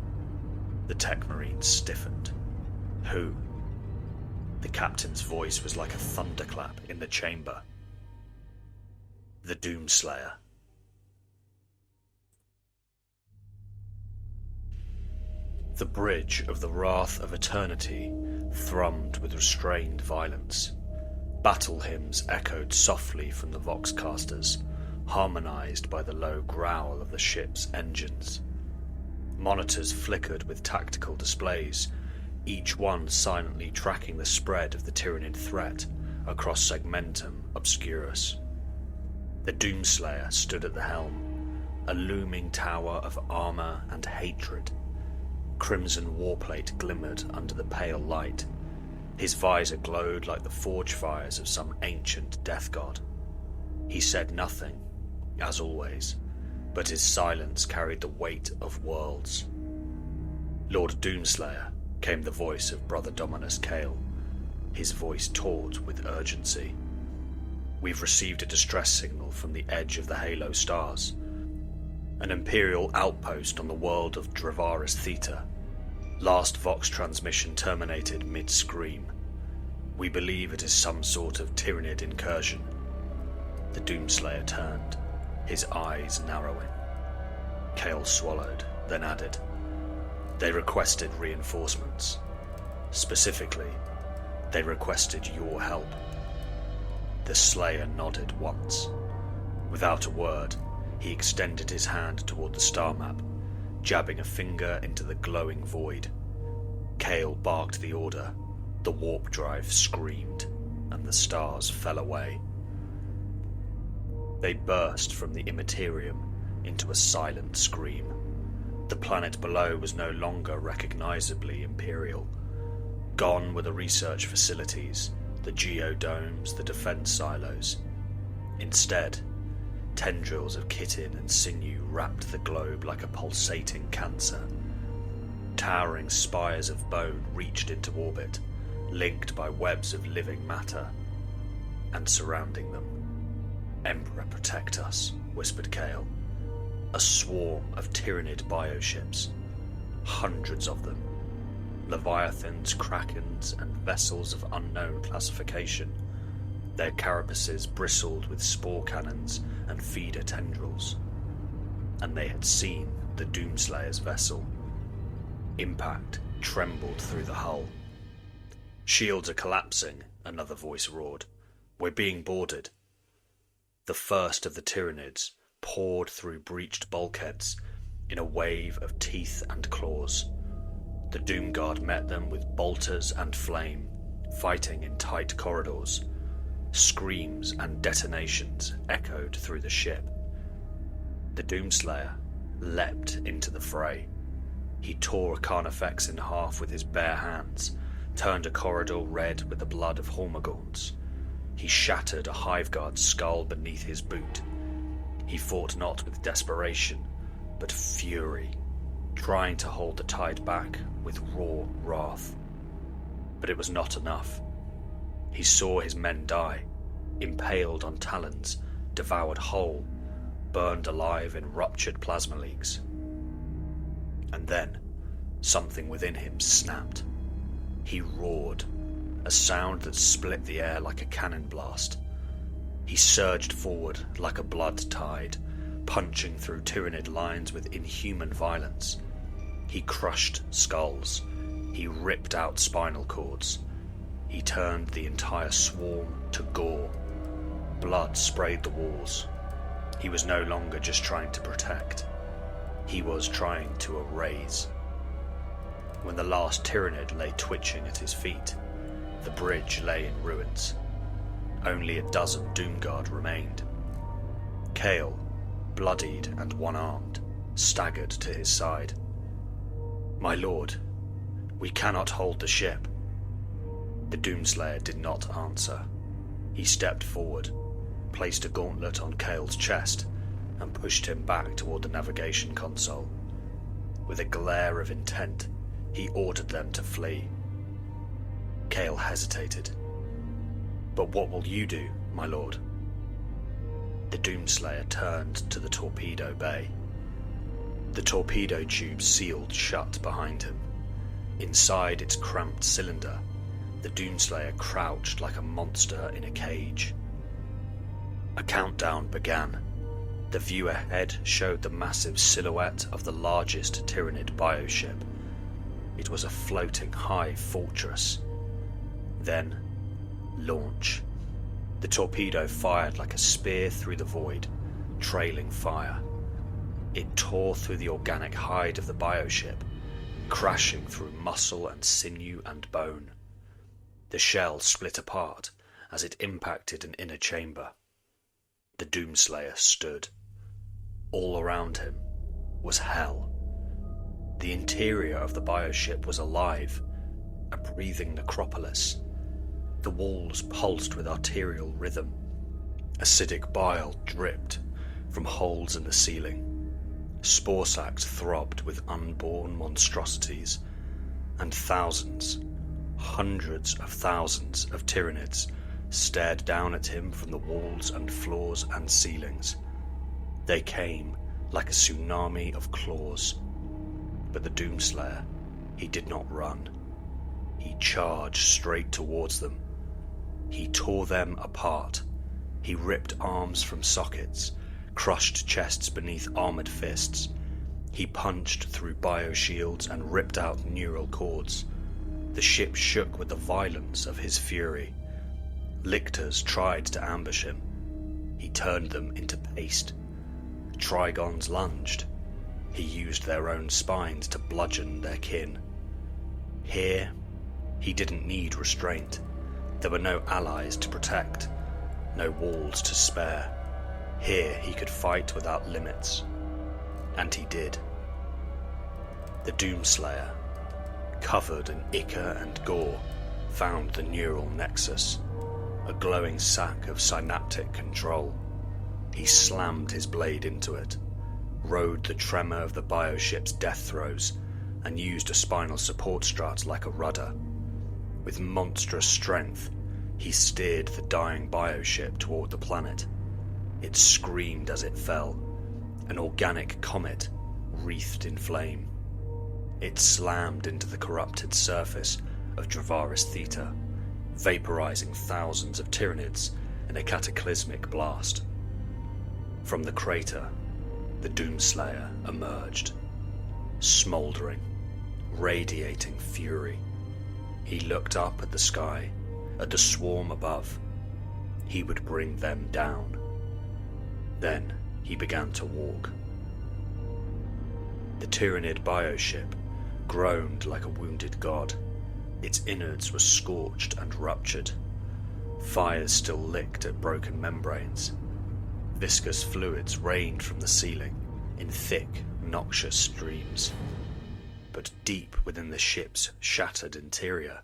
The tech marine stiffened. "Who?" The captain's voice was like a thunderclap in the chamber. "The Doomslayer." The bridge of the Wrath of Eternity thrummed with restrained violence. Battle hymns echoed softly from the voxcasters, harmonized by the low growl of the ship's engines. Monitors flickered with tactical displays, each one silently tracking the spread of the Tyranid threat across Segmentum Obscurus. The Doomslayer stood at the helm, a looming tower of armor and hatred. Crimson warplate glimmered under the pale light. His visor glowed like the forge fires of some ancient death god. He said nothing, as always, but his silence carried the weight of worlds. Lord Doomslayer, came the voice of Brother Dominus Kale, his voice taut with urgency. We've received a distress signal from the edge of the Halo stars. An Imperial outpost on the world of Dravaris Theta. Last Vox transmission terminated mid-scream. We believe it is some sort of Tyrannid incursion. The Doomslayer turned, his eyes narrowing. Kale swallowed, then added, "They requested reinforcements. Specifically, they requested your help." The Slayer nodded once. Without a word, he extended his hand toward the star map, jabbing a finger into the glowing void. Kale barked the order, the warp drive screamed, and the stars fell away. They burst from the immaterium into a silent scream. The planet below was no longer recognizably Imperial. Gone were the research facilities, the geodomes, the defense silos. Instead, tendrils of chitin and sinew wrapped the globe like a pulsating cancer. Towering spires of bone reached into orbit, linked by webs of living matter, and surrounding them. "Emperor, protect us," whispered Kale. A swarm of Tyranid bioships, hundreds of them, leviathans, krakens, and vessels of unknown classification. Their carapaces bristled with spore cannons and feeder tendrils. And they had seen the Doomslayer's vessel. Impact trembled through the hull. "Shields are collapsing," another voice roared. "We're being boarded." The first of the Tyranids poured through breached bulkheads in a wave of teeth and claws. The Doomguard met them with bolters and flame, fighting in tight corridors. Screams and detonations echoed through the ship. The Doomslayer leapt into the fray. He tore a carnifex in half with his bare hands, turned a corridor red with the blood of Hormagaunts. He shattered a Hiveguard's skull beneath his boot. He fought not with desperation, but fury, trying to hold the tide back with raw wrath. But it was not enough. He saw his men die, impaled on talons, devoured whole, burned alive in ruptured plasma leaks. And then, something within him snapped. He roared, a sound that split the air like a cannon blast. He surged forward like a blood tide, punching through Tyranid lines with inhuman violence. He crushed skulls. He ripped out spinal cords. He turned the entire swarm to gore. Blood sprayed the walls. He was no longer just trying to protect. He was trying to erase. When the last Tyranid lay twitching at his feet, the bridge lay in ruins. Only a dozen Doomguard remained. Kale, bloodied and one-armed, staggered to his side. "My lord, we cannot hold the ship." The Doomslayer did not answer. He stepped forward, placed a gauntlet on Kale's chest, and pushed him back toward the navigation console. With a glare of intent, he ordered them to flee. Kale hesitated. "But what will you do, my lord?" The Doomslayer turned to the torpedo bay. The torpedo tube sealed shut behind him. Inside its cramped cylinder, the Doomslayer crouched like a monster in a cage. A countdown began. The view ahead showed the massive silhouette of the largest Tyranid bioship. It was a floating high fortress. Then, launch. The torpedo fired like a spear through the void, trailing fire. It tore through the organic hide of the bioship, crashing through muscle and sinew and bone. The shell split apart as it impacted an inner chamber. The Doomslayer stood. All around him was hell. The interior of the bioship was alive, a breathing necropolis. The walls pulsed with arterial rhythm. Acidic bile dripped from holes in the ceiling. Spore sacks throbbed with unborn monstrosities, and thousands, hundreds of thousands of Tyranids stared down at him from the walls and floors and ceilings. They came like a tsunami of claws. But the Doomslayer, he did not run. He charged straight towards them. He tore them apart. He ripped arms from sockets, crushed chests beneath armored fists. He punched through bioshields and ripped out neural cords. The ship shook with the violence of his fury. Lictors tried to ambush him. He turned them into paste. Trigons lunged. He used their own spines to bludgeon their kin. Here, he didn't need restraint. There were no allies to protect, no walls to spare. Here he could fight without limits. And he did. The Doomslayer, covered in ichor and gore, found the neural nexus, a glowing sac of synaptic control. He slammed his blade into it, rode the tremor of the bioship's death throes, and used a spinal support strut like a rudder. With monstrous strength, he steered the dying bioship toward the planet. It screamed as it fell, an organic comet wreathed in flame. It slammed into the corrupted surface of Dravaris Theta, vaporizing thousands of Tyranids in a cataclysmic blast. From the crater, the Doomslayer emerged, smouldering, radiating fury. He looked up at the sky, at the swarm above. He would bring them down. Then he began to walk. The Tyranid bioship groaned like a wounded god. Its innards were scorched and ruptured. Fires still licked at broken membranes. Viscous fluids rained from the ceiling in thick, noxious streams. But deep within the ship's shattered interior,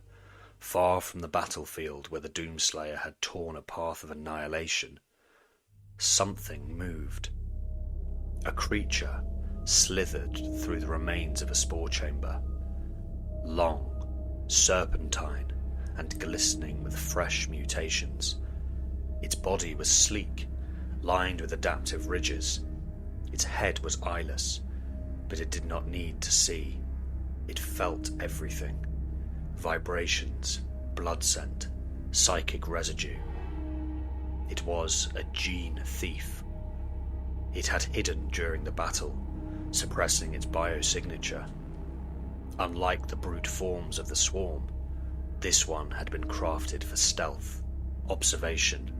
far from the battlefield where the Doomslayer had torn a path of annihilation, something moved. A creature slithered through the remains of a spore chamber. Long, serpentine, and glistening with fresh mutations. Its body was sleek, lined with adaptive ridges. Its head was eyeless, but it did not need to see. It felt everything. Vibrations, blood scent, psychic residue. It was a gene thief. It had hidden during the battle, suppressing its biosignature. Unlike the brute forms of the swarm, this one had been crafted for stealth, observation,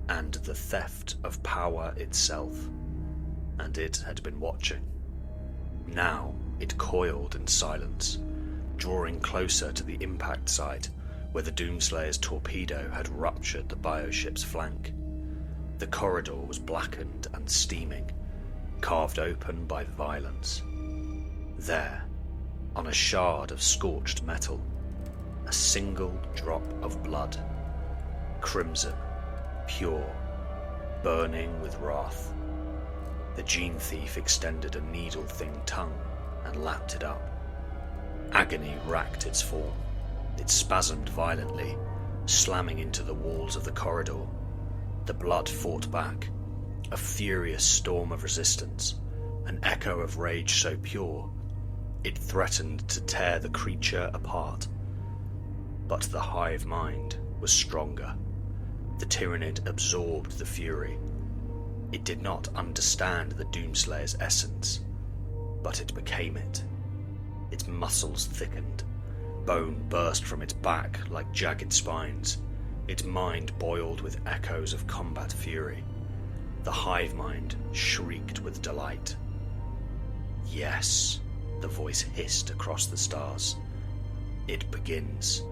and the theft of power itself. And it had been watching. Now it coiled in silence, drawing closer to the impact site where the Doomslayer's torpedo had ruptured the bioship's flank. The corridor was blackened and steaming, carved open by violence. There, on a shard of scorched metal, a single drop of blood. Crimson, pure, burning with wrath. The gene thief extended a needle-thin tongue and lapped it up. Agony racked its form. It spasmed violently, slamming into the walls of the corridor. The blood fought back, a furious storm of resistance, an echo of rage so pure, it threatened to tear the creature apart. But the hive mind was stronger. The Tyranid absorbed the fury. It did not understand the Doomslayer's essence, but it became it. Its muscles thickened, bone burst from its back like jagged spines. Its mind boiled with echoes of combat fury. The hive mind shrieked with delight. Yes, the voice hissed across the stars. It begins.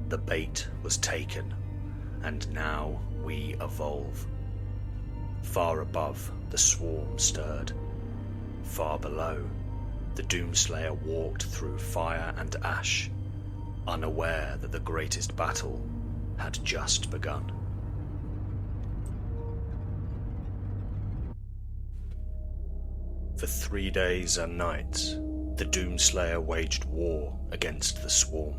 The bait was taken, and now we evolve. Far above, the swarm stirred. Far below, the Doomslayer walked through fire and ash, unaware that the greatest battle had just begun. For 3 days and nights, the Doomslayer waged war against the swarm.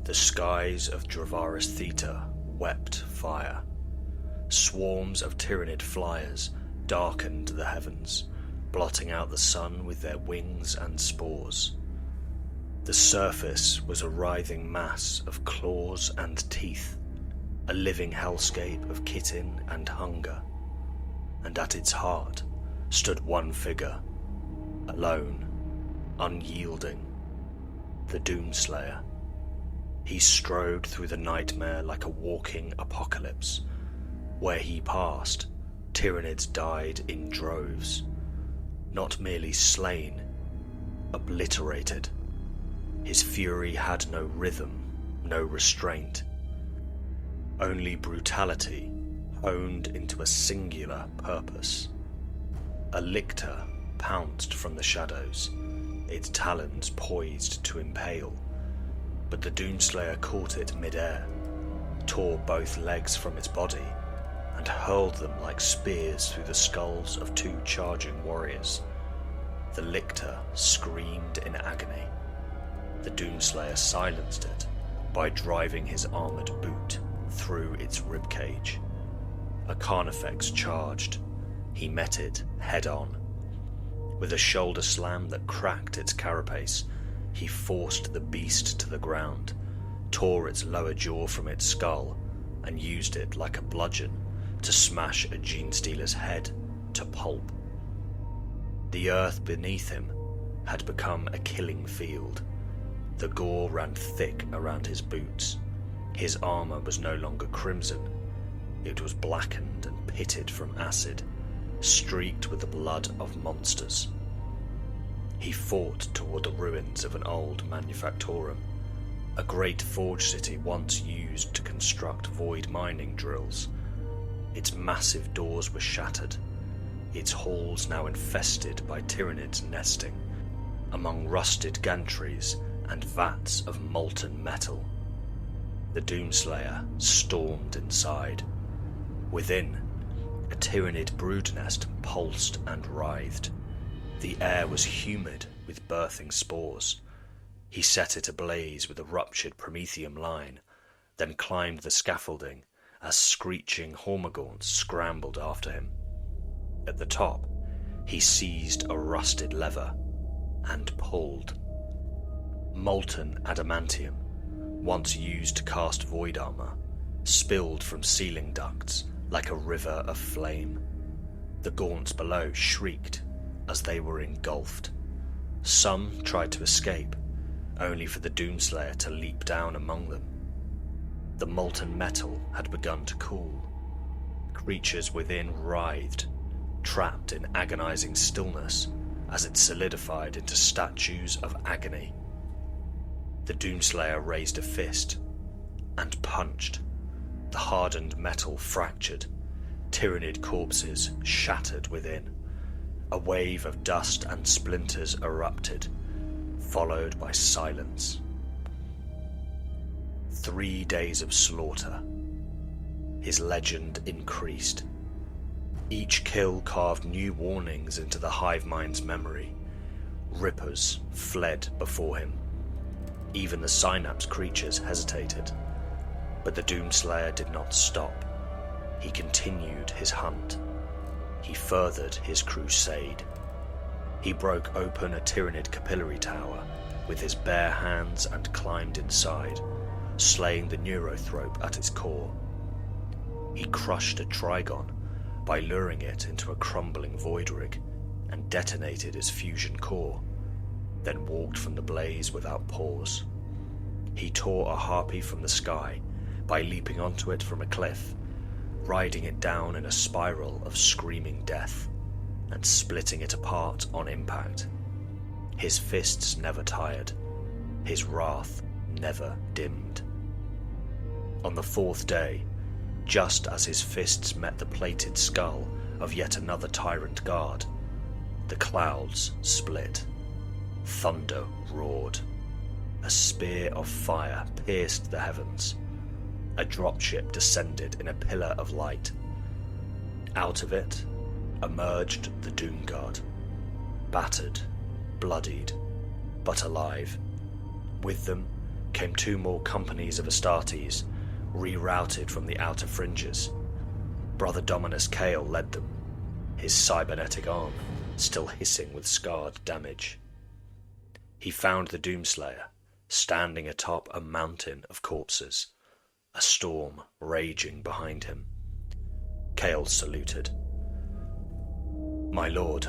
The skies of Dravaris Theta wept fire. Swarms of Tyranid flyers darkened the heavens, blotting out the sun with their wings and spores. The surface was a writhing mass of claws and teeth, a living hellscape of chitin and hunger. And at its heart stood one figure, alone, unyielding, the Doomslayer. He strode through the nightmare like a walking apocalypse. Where he passed, Tyranids died in droves, not merely slain, obliterated. His fury had no rhythm, no restraint. Only brutality honed into a singular purpose. A lictor pounced from the shadows, its talons poised to impale, but the Doomslayer caught it mid-air, tore both legs from its body, and hurled them like spears through the skulls of 2 charging warriors. The lictor screamed in agony. The Doomslayer silenced it by driving his armoured boot through its ribcage. A Carnifex charged. He met it head-on. With a shoulder slam that cracked its carapace, he forced the beast to the ground, tore its lower jaw from its skull, and used it like a bludgeon to smash a Genestealer's head to pulp. The earth beneath him had become a killing field. The gore ran thick around his boots. His armour was no longer crimson. It was blackened and pitted from acid, streaked with the blood of monsters. He fought toward the ruins of an old manufactorum, a great forge city once used to construct void mining drills. Its massive doors were shattered, its halls now infested by Tyranids nesting, among rusted gantries and vats of molten metal. The Doomslayer stormed inside. Within, a Tyranid brood nest pulsed and writhed. The air was humid with birthing spores. He set it ablaze with a ruptured promethium line, then climbed the scaffolding as screeching hormagaunts scrambled after him. At the top, he seized a rusted lever and pulled. Molten adamantium, once used to cast void armor, spilled from ceiling ducts like a river of flame. The gaunts below shrieked as they were engulfed. Some tried to escape, only for the Doomslayer to leap down among them. The molten metal had begun to cool. Creatures within writhed, trapped in agonizing stillness as it solidified into statues of agony. The Doomslayer raised a fist and punched. The hardened metal fractured. Tyranid corpses shattered within. A wave of dust and splinters erupted, followed by silence. 3 days of slaughter. His legend increased. Each kill carved new warnings into the hive mind's memory. Rippers fled before him. Even the Synapse creatures hesitated. But the Doomslayer did not stop. He continued his hunt. He furthered his crusade. He broke open a Tyranid capillary tower with his bare hands and climbed inside, slaying the neurothrope at its core. He crushed a Trigon by luring it into a crumbling void rig and detonated its fusion core, then walked from the blaze without pause. He tore a harpy from the sky by leaping onto it from a cliff, riding it down in a spiral of screaming death, and splitting it apart on impact. His fists never tired, his wrath never dimmed. On the 4th day, just as his fists met the plated skull of yet another tyrant guard, the clouds split. Thunder roared. A spear of fire pierced the heavens. A dropship descended in a pillar of light. Out of it emerged the Doomguard, battered, bloodied, but alive. With them came 2 more companies of Astartes, rerouted from the outer fringes. Brother Dominus Kale led them, his cybernetic arm still hissing with scarred damage. He found the Doomslayer standing atop a mountain of corpses, a storm raging behind him. Kale saluted. "My lord,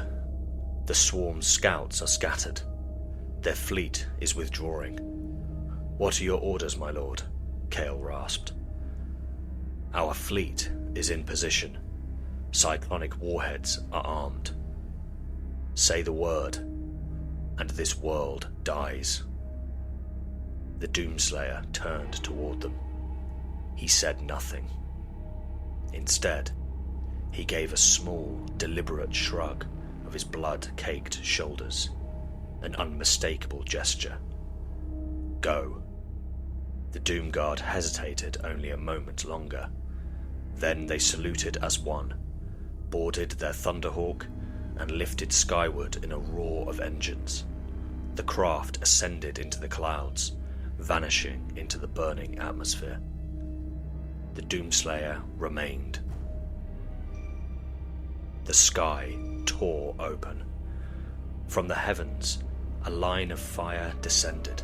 the swarm's scouts are scattered. Their fleet is withdrawing." "What are your orders, my lord?" Kale rasped. "Our fleet is in position. Cyclonic warheads are armed. Say the word, and this world dies." The Doomslayer turned toward them. He said nothing. Instead, he gave a small, deliberate shrug of his blood-caked shoulders, an unmistakable gesture. "Go." The Doomguard hesitated only a moment longer. Then they saluted as one, boarded their Thunderhawk, and lifted skyward in a roar of engines. The craft ascended into the clouds, vanishing into the burning atmosphere. The Doomslayer remained. The sky tore open. From the heavens, a line of fire descended,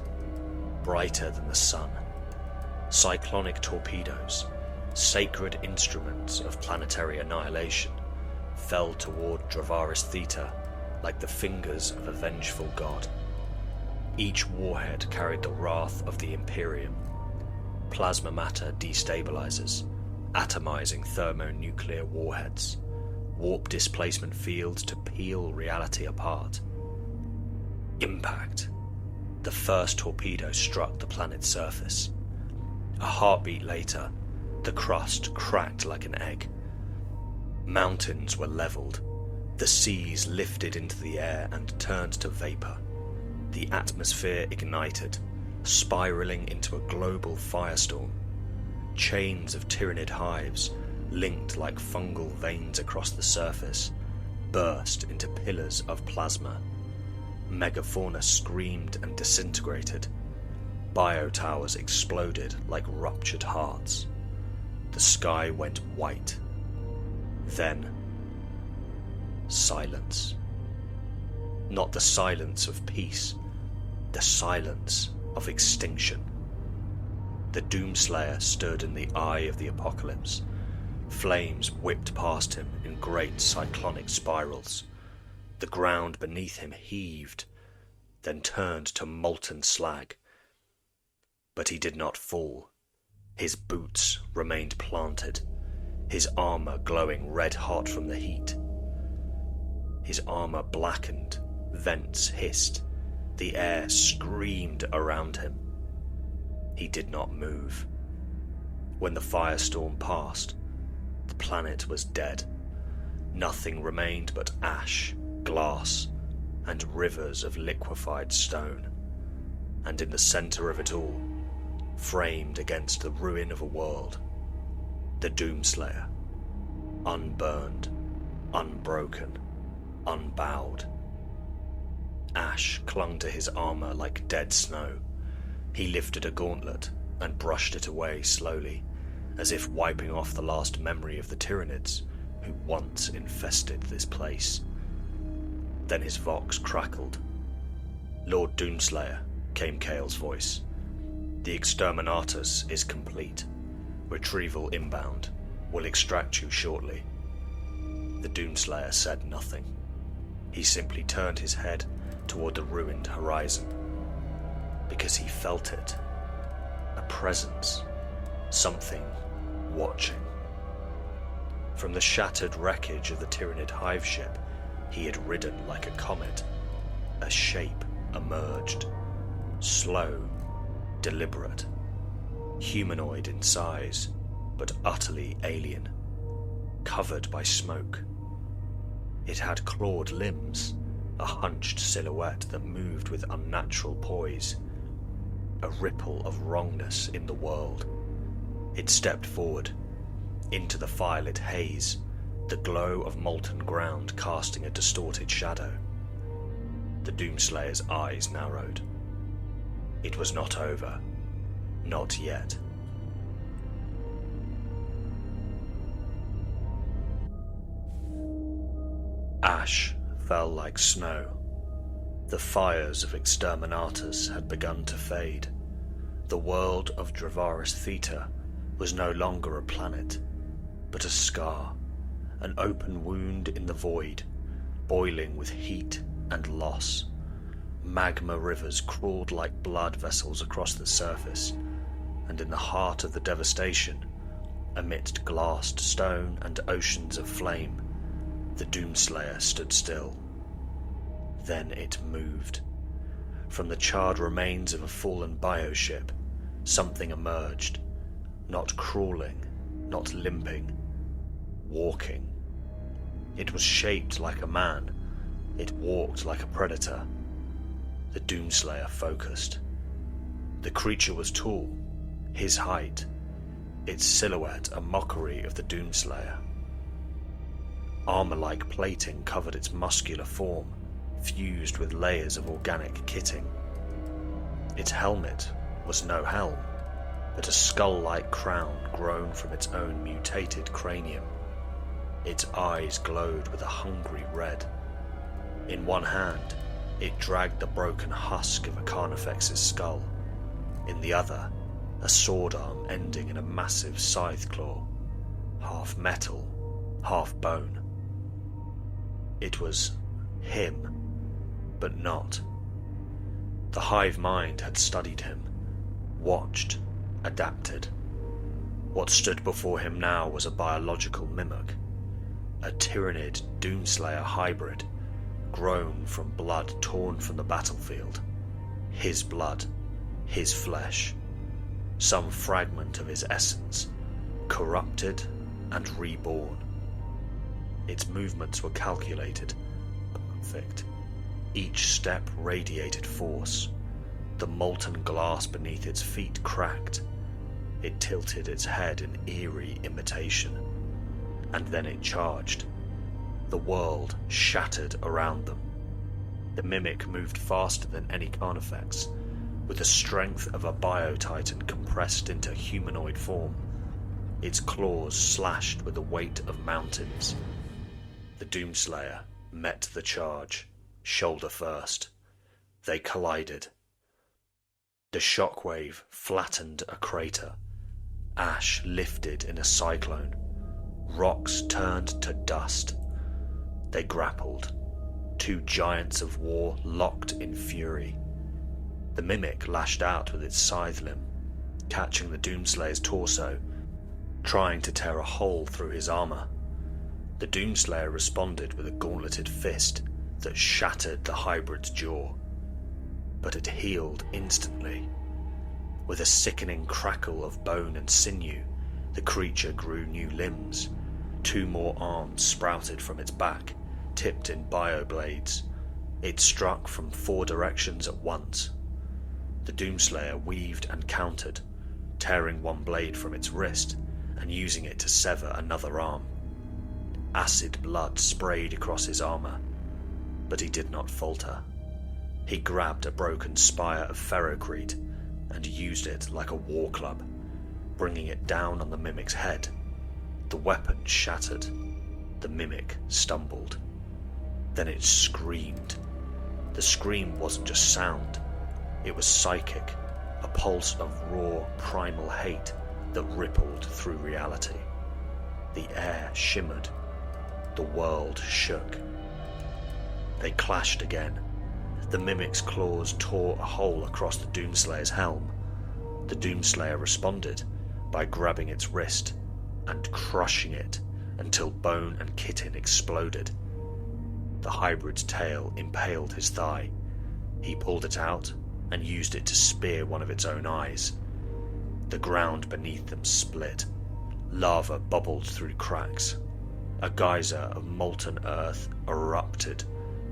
brighter than the sun. Cyclonic torpedoes, sacred instruments of planetary annihilation, fell toward Dravaris Theta like the fingers of a vengeful god. Each warhead carried the wrath of the Imperium. Plasma matter destabilizers, atomizing thermonuclear warheads, warp displacement fields to peel reality apart. Impact. The first torpedo struck the planet's surface. A heartbeat later, the crust cracked like an egg. Mountains were leveled. The seas lifted into the air and turned to vapor. The atmosphere ignited, spiraling into a global firestorm. Chains of Tyranid hives, linked like fungal veins across the surface, burst into pillars of plasma. Megafauna screamed and disintegrated. Biotowers exploded like ruptured hearts. The sky went white. Then, silence. Not the silence of peace, the silence of extinction. The Doomslayer stood in the eye of the apocalypse. Flames whipped past him in great cyclonic spirals. The ground beneath him heaved, then turned to molten slag. But he did not fall. His boots remained planted, his armor glowing red-hot from the heat. His armor blackened, vents hissed, the air screamed around him. He did not move. When the firestorm passed, the planet was dead. Nothing remained but ash, glass, and rivers of liquefied stone. And in the center of it all, framed against the ruin of a world, the Doomslayer, unburned, unbroken, unbowed. Ash clung to his armor like dead snow. He lifted a gauntlet and brushed it away slowly, as if wiping off the last memory of the Tyranids who once infested this place. Then his vox crackled. "Lord Doomslayer," came Kale's voice. "The Exterminatus is complete. Retrieval inbound. Will extract you shortly." The Doomslayer said nothing. He simply turned his head toward the ruined horizon. Because he felt it. A presence. Something watching. From the shattered wreckage of the Tyranid Hive ship, he had ridden like a comet. A shape emerged. Slow, deliberate. Humanoid in size, but utterly alien. Covered by smoke. It had clawed limbs, a hunched silhouette that moved with unnatural poise. A ripple of wrongness in the world. It stepped forward, into the firelit haze, the glow of molten ground casting a distorted shadow. The Doomslayer's eyes narrowed. It was not over. Not yet. Ash fell like snow. The fires of Exterminatus had begun to fade. The world of Dravaris Theta was no longer a planet, but a scar, an open wound in the void, boiling with heat and loss. Magma rivers crawled like blood vessels across the surface, and in the heart of the devastation, amidst glassed stone and oceans of flame, the Doomslayer stood still. Then it moved. From the charred remains of a fallen bioship, something emerged, not crawling, not limping, walking. It was shaped like a man. It walked like a predator. The Doomslayer focused. The creature was tall, his height, its silhouette a mockery of the Doomslayer. Armor-like plating covered its muscular form, fused with layers of organic kitting. Its helmet was no helm, but a skull-like crown grown from its own mutated cranium. Its eyes glowed with a hungry red. In one hand, it dragged the broken husk of a carnifex's skull. In the other, a sword arm ending in a massive scythe claw, half metal, half bone. It was him, but not. The hive mind had studied him, watched, adapted. What stood before him now was a biological mimic, a Tyrannid Doomslayer hybrid, grown from blood torn from the battlefield. His blood, his flesh, some fragment of his essence, corrupted and reborn. Its movements were calculated, perfect. Each step radiated force. The molten glass beneath its feet cracked. It tilted its head in eerie imitation. And then it charged. The world shattered around them. The mimic moved faster than any carnifex, with the strength of a bio-titan compressed into humanoid form. Its claws slashed with the weight of mountains. The Doomslayer met the charge, shoulder first. They collided. The shockwave flattened a crater. Ash lifted in a cyclone. Rocks turned to dust. They grappled. Two giants of war locked in fury. The mimic lashed out with its scythe limb, catching the Doomslayer's torso, trying to tear a hole through his armor. The Doomslayer responded with a gauntleted fist that shattered the hybrid's jaw. But it healed instantly. With a sickening crackle of bone and sinew, the creature grew new limbs. Two more arms sprouted from its back, tipped in bioblades. It struck from 4 directions at once. The Doomslayer weaved and countered, tearing one blade from its wrist and using it to sever another arm. Acid blood sprayed across his armor, but he did not falter. He grabbed a broken spire of ferrocrete and used it like a war club, bringing it down on the mimic's head. The weapon shattered. The mimic stumbled. Then it screamed. The scream wasn't just sound, it was psychic, a pulse of raw, primal hate that rippled through reality. The air shimmered. The world shook. They clashed again. The mimic's claws tore a hole across the Doomslayer's helm. The Doomslayer responded by grabbing its wrist and crushing it until bone and chitin exploded. The hybrid's tail impaled his thigh. He pulled it out and used it to spear one of its own eyes. The ground beneath them split. Lava bubbled through cracks. A geyser of molten earth erupted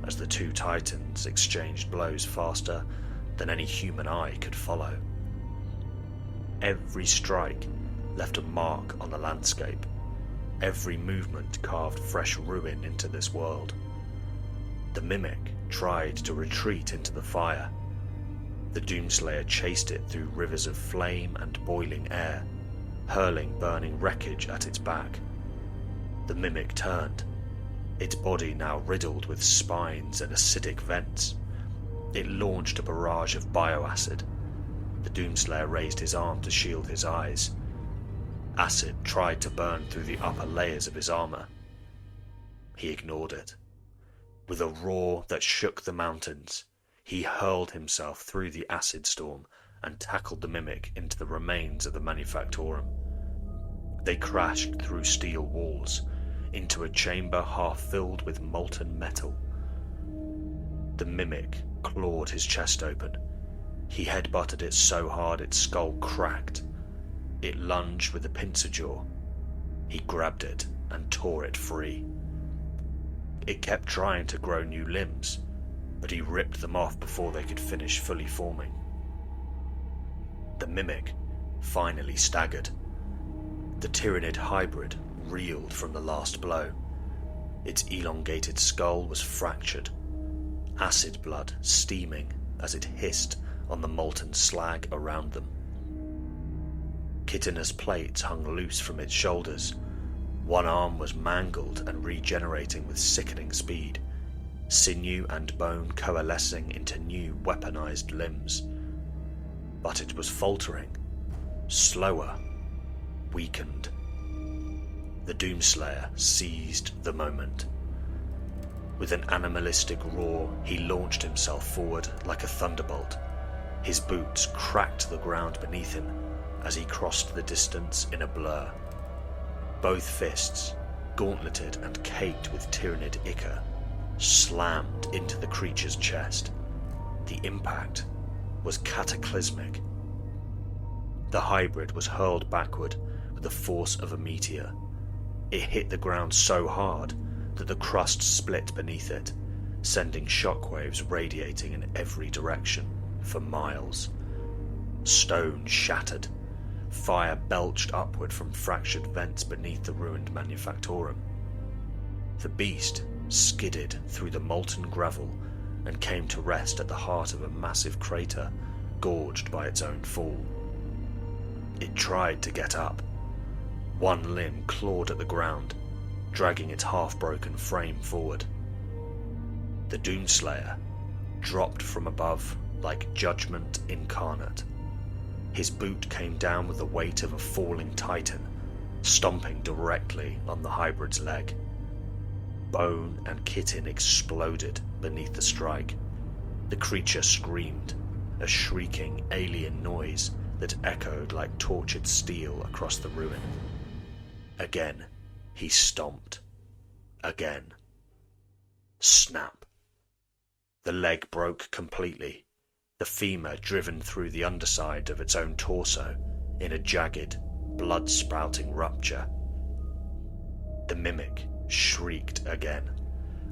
as the two titans exchanged blows faster than any human eye could follow. Every strike left a mark on the landscape. Every movement carved fresh ruin into this world. The Mimic tried to retreat into the fire. The Doomslayer chased it through rivers of flame and boiling air, hurling burning wreckage at its back. The Mimic turned, its body now riddled with spines and acidic vents. It launched a barrage of bioacid. The Doomslayer raised his arm to shield his eyes. Acid tried to burn through the upper layers of his armor. He ignored it. With a roar that shook the mountains, he hurled himself through the acid storm and tackled the Mimic into the remains of the Manufactorum. They crashed through steel walls, into a chamber half filled with molten metal. The Mimic clawed his chest open. He headbutted it so hard its skull cracked. It lunged with a pincer jaw. He grabbed it and tore it free. It kept trying to grow new limbs, but he ripped them off before they could finish fully forming. The Mimic finally staggered. The Tyranid hybrid reeled from the last blow. Its elongated skull was fractured, acid blood steaming as it hissed on the molten slag around them. Chitinous plates hung loose from its shoulders. One arm was mangled and regenerating with sickening speed, sinew and bone coalescing into new weaponized limbs. But it was faltering, slower, weakened. The Doomslayer seized the moment. With an animalistic roar, he launched himself forward like a thunderbolt. His boots cracked the ground beneath him as he crossed the distance in a blur. Both fists, gauntleted and caked with Tyranid ichor, slammed into the creature's chest. The impact was cataclysmic. The hybrid was hurled backward with the force of a meteor. It hit the ground so hard that the crust split beneath it, sending shockwaves radiating in every direction for miles. Stone shattered. Fire belched upward from fractured vents beneath the ruined Manufactorum. The beast skidded through the molten gravel and came to rest at the heart of a massive crater, gorged by its own fall. It tried to get up. One limb clawed at the ground, dragging its half-broken frame forward. The Doomslayer dropped from above like judgment incarnate. His boot came down with the weight of a falling titan, stomping directly on the hybrid's leg. Bone and chitin exploded beneath the strike. The creature screamed, a shrieking alien noise that echoed like tortured steel across the ruin. Again, he stomped. Again. Snap. The leg broke completely, the femur driven through the underside of its own torso in a jagged, blood-sprouting rupture. The Mimic shrieked again,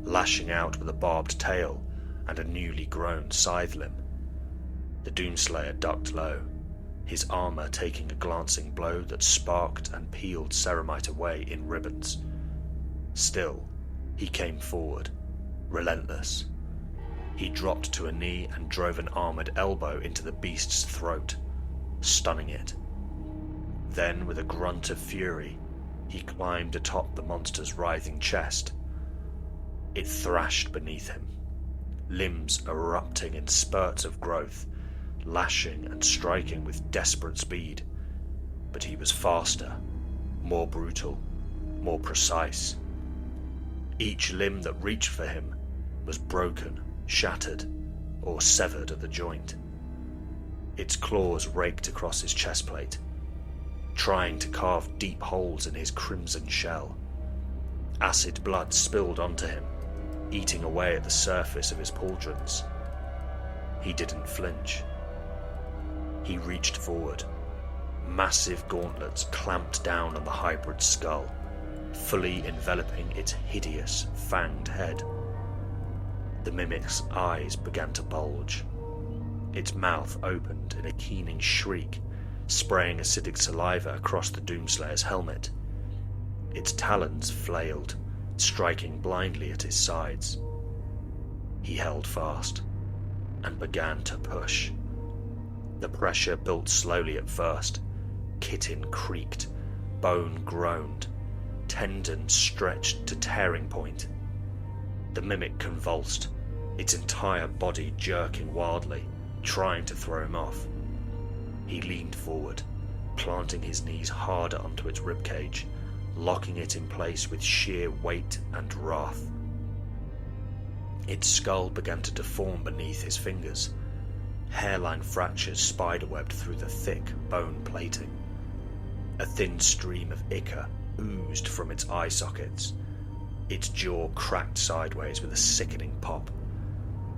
lashing out with a barbed tail and a newly grown scythe limb. The Doomslayer ducked low, his armor taking a glancing blow that sparked and peeled ceramite away in ribbons. Still, he came forward, relentless. He dropped to a knee and drove an armored elbow into the beast's throat, stunning it. Then, with a grunt of fury, he climbed atop the monster's writhing chest. It thrashed beneath him, limbs erupting in spurts of growth, lashing and striking with desperate speed. But he was faster, more brutal, more precise. Each limb that reached for him was broken, shattered, or severed at the joint. Its claws raked across his chestplate, trying to carve deep holes in his crimson shell. Acid blood spilled onto him, eating away at the surface of his pauldrons. He didn't flinch. He reached forward. Massive gauntlets clamped down on the hybrid's skull, fully enveloping its hideous, fanged head. The Mimic's eyes began to bulge. Its mouth opened in a keening shriek, spraying acidic saliva across the Doomslayer's helmet. Its talons flailed, striking blindly at his sides. He held fast and began to push. The pressure built slowly at first. Chitin creaked, bone groaned, tendon stretched to tearing point. The mimic convulsed, its entire body jerking wildly, trying to throw him off. He leaned forward, planting his knees harder onto its ribcage, locking it in place with sheer weight and wrath. Its skull began to deform beneath his fingers. Hairline fractures spiderwebbed through the thick bone plating. A thin stream of ichor oozed from its eye sockets. Its jaw cracked sideways with a sickening pop.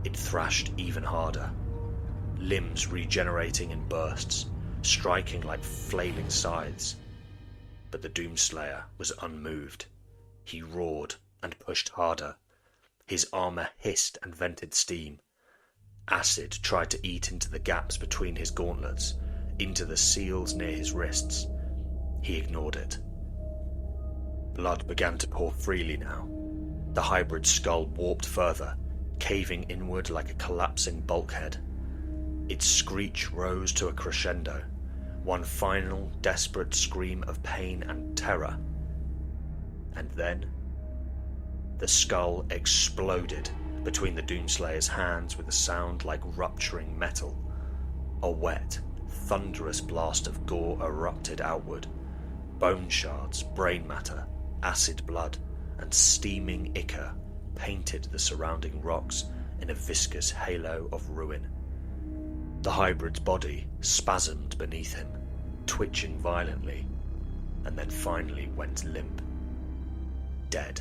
It thrashed even harder, limbs regenerating in bursts, striking like flailing scythes. But the Doomslayer was unmoved. He roared and pushed harder. His armor hissed and vented steam. Acid tried to eat into the gaps between his gauntlets, into the seals near his wrists. He ignored it. Blood began to pour freely now. The hybrid skull warped further, caving inward like a collapsing bulkhead. Its screech rose to a crescendo, one final, desperate scream of pain and terror. And then the skull exploded between the Doomslayer's hands with a sound like rupturing metal. A wet, thunderous blast of gore erupted outward. Bone shards, brain matter, acid blood, and steaming ichor painted the surrounding rocks in a viscous halo of ruin. The hybrid's body spasmed beneath him, twitching violently, and then finally went limp. Dead.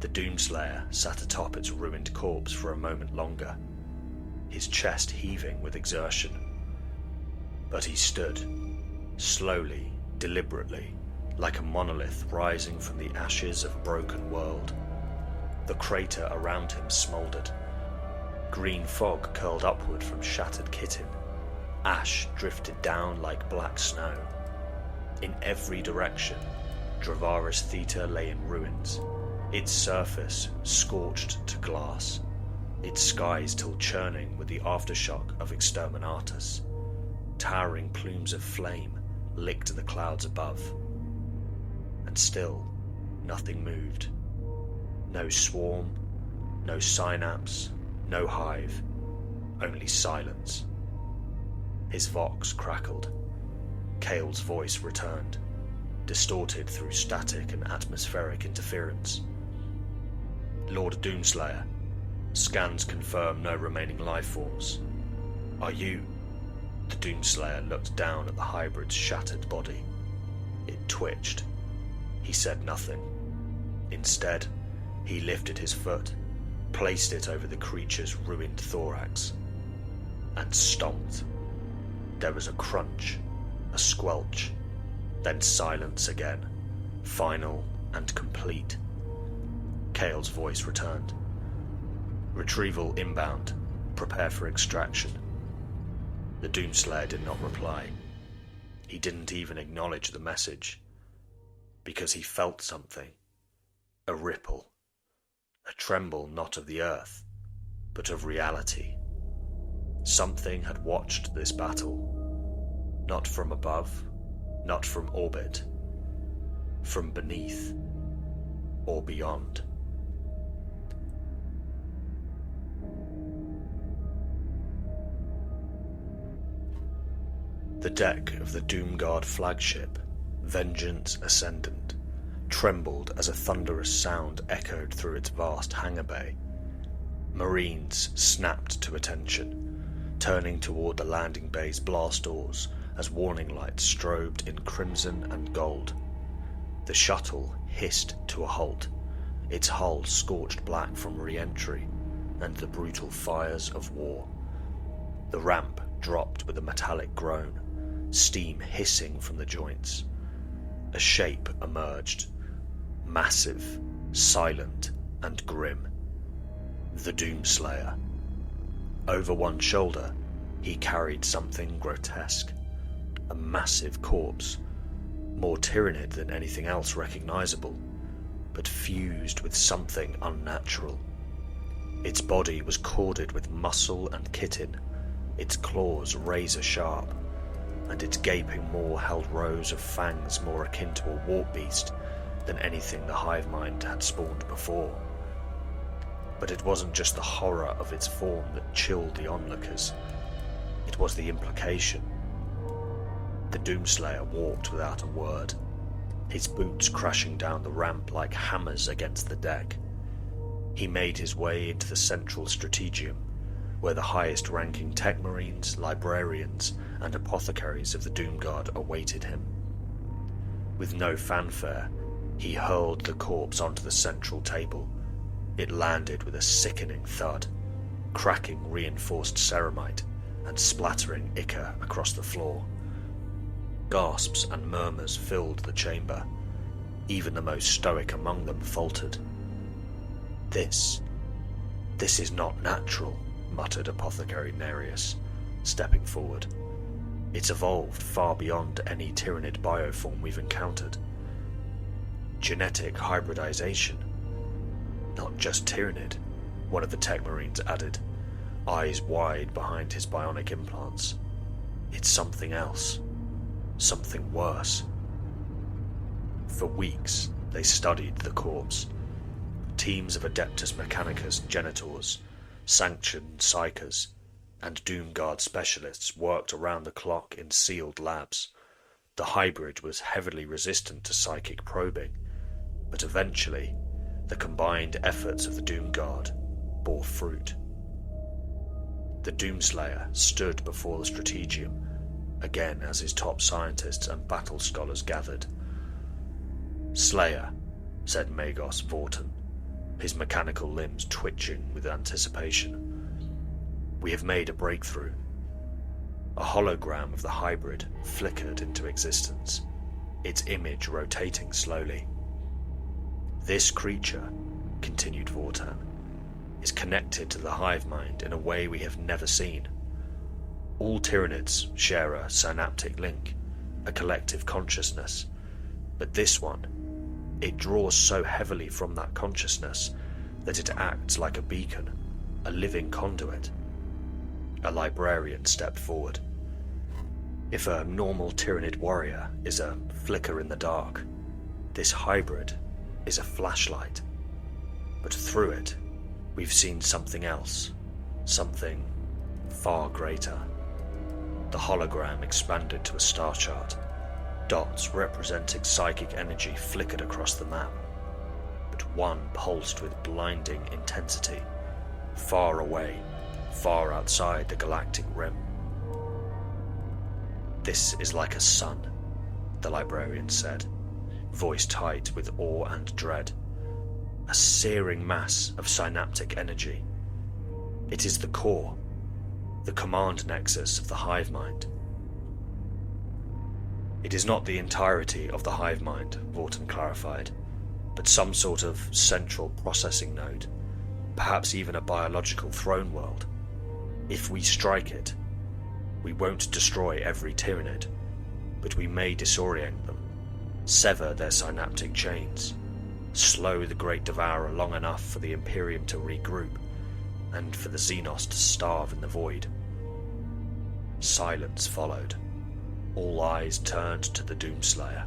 The Doomslayer sat atop its ruined corpse for a moment longer, his chest heaving with exertion. But he stood, slowly, deliberately, like a monolith rising from the ashes of a broken world. The crater around him smouldered. Green fog curled upward from shattered chitin. Ash drifted down like black snow. In every direction, Dravaris Theta lay in ruins, its surface scorched to glass, its skies still churning with the aftershock of Exterminatus. Towering plumes of flame licked the clouds above. And still, nothing moved. No swarm, no synapse, no hive, only silence. His vox crackled. Kale's voice returned, distorted through static and atmospheric interference. Lord Doomslayer, scans confirm no remaining life forms. Are you? The Doomslayer looked down at the hybrid's shattered body. It twitched. He said nothing. Instead, he lifted his foot, placed it over the creature's ruined thorax, and stomped. There was a crunch, a squelch, then silence again, final and complete. Kale's voice returned. Retrieval inbound. Prepare for extraction. The Doomslayer did not reply. He didn't even acknowledge the message, because he felt something. A ripple. A tremble not of the earth, but of reality. Something had watched this battle, not from above, not from orbit, from beneath or beyond. The deck of the Doomguard flagship, Vengeance Ascendant, trembled as a thunderous sound echoed through its vast hangar bay. Marines snapped to attention, turning toward the landing bay's blast doors as warning lights strobed in crimson and gold. The shuttle hissed to a halt, its hull scorched black from re-entry and the brutal fires of war. The ramp dropped with a metallic groan, steam hissing from the joints. A shape emerged, massive, silent, and grim. The Doomslayer. Over one shoulder, he carried something grotesque. A massive corpse, more Tyrannid than anything else recognizable, but fused with something unnatural. Its body was corded with muscle and chitin, its claws razor sharp, and its gaping maw held rows of fangs more akin to a warp beast than anything the hive mind had spawned before. But it wasn't just the horror of its form that chilled the onlookers. It was the implication. The Doomslayer walked without a word, his boots crashing down the ramp like hammers against the deck. He made his way into the central strategium, where the highest-ranking tech marines, librarians, and apothecaries of the Doomguard awaited him. With no fanfare, he hurled the corpse onto the central table. It landed with a sickening thud, cracking reinforced ceramite and splattering ichor across the floor. Gasps and murmurs filled the chamber. Even the most stoic among them faltered. This is not natural," muttered Apothecary Nereus, stepping forward. "It's evolved far beyond any Tyranid bioform we've encountered. Genetic hybridization. Not just Tyranid," one of the tech marines added, eyes wide behind his bionic implants. "It's something else. Something worse." For weeks, they studied the corpse. Teams of Adeptus Mechanicus Genitors, sanctioned psychers, and Doomguard specialists worked around the clock in sealed labs. The hybrid was heavily resistant to psychic probing, but eventually, the combined efforts of the Doomguard bore fruit. The Doomslayer stood before the strategium, again as his top scientists and battle scholars gathered. "Slayer," said Magos Vorton, his mechanical limbs twitching with anticipation. "We have made a breakthrough." A hologram of the hybrid flickered into existence, its image rotating slowly. "This creature," continued Vortan, "is connected to the hive mind in a way we have never seen. All Tyranids share a synaptic link, a collective consciousness, but this one, it draws so heavily from that consciousness that it acts like a beacon, a living conduit." A librarian stepped forward. "If a normal Tyranid warrior is a flicker in the dark, this hybrid is a flashlight. But through it, we've seen something else, something far greater." The hologram expanded to a star chart. Dots representing psychic energy flickered across the map, but one pulsed with blinding intensity, far away, far outside the galactic rim. "This is like a sun," the librarian said, voice tight with awe and dread. "A searing mass of synaptic energy. It is the core, the command nexus of the hive mind." "It is not the entirety of the hive mind," Vorton clarified, "but some sort of central processing node, perhaps even a biological throne world. If we strike it, we won't destroy every Tyranid, but we may disorient them, sever their synaptic chains, slow the Great Devourer long enough for the Imperium to regroup, and for the Xenos to starve in the void." Silence followed. All eyes turned to the Doomslayer.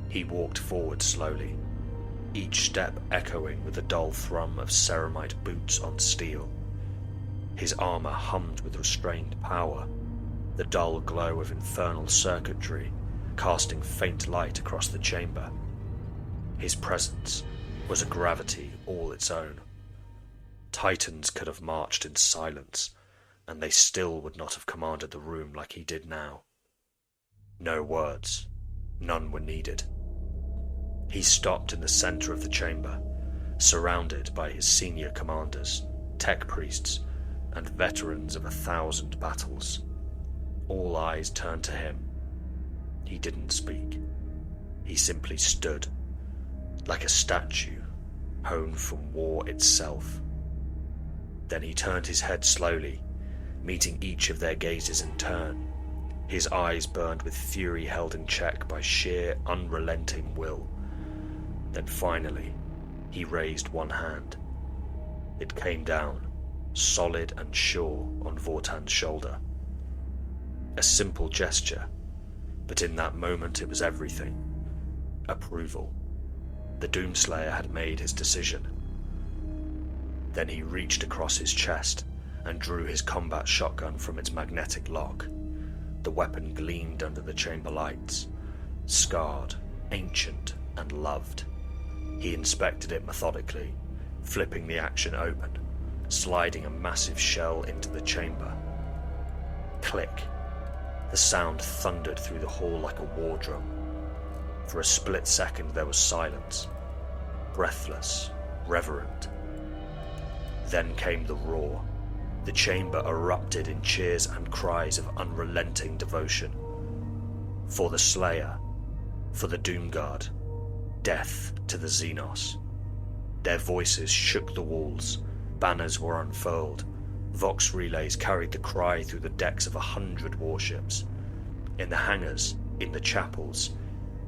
He walked forward slowly, each step echoing with the dull thrum of ceramite boots on steel. His armor hummed with restrained power, the dull glow of infernal circuitry casting faint light across the chamber. His presence was a gravity all its own. Titans could have marched in silence, and they still would not have commanded the room like he did now. No words, none were needed. He stopped in the center of the chamber, surrounded by his senior commanders, tech priests, and veterans of 1,000 battles. All eyes turned to him. He didn't speak. He simply stood, like a statue, hewn from war itself. Then he turned his head slowly, meeting each of their gazes in turn. His eyes burned with fury held in check by sheer, unrelenting will. Then finally, he raised one hand. It came down, solid and sure, on Vortan's shoulder. A simple gesture, but in that moment it was everything. Approval. The Doomslayer had made his decision. Then he reached across his chest and drew his combat shotgun from its magnetic lock. The weapon gleamed under the chamber lights, scarred, ancient, and loved. He inspected it methodically, flipping the action open, sliding a massive shell into the chamber. Click. The sound thundered through the hall like a war drum. For a split second there was silence, breathless, reverent. Then came the roar. The chamber erupted in cheers and cries of unrelenting devotion. For the Slayer, for the Doomguard, death to the Xenos. Their voices shook the walls, banners were unfurled, Vox relays carried the cry through the decks of 100 warships. In the hangars, in the chapels,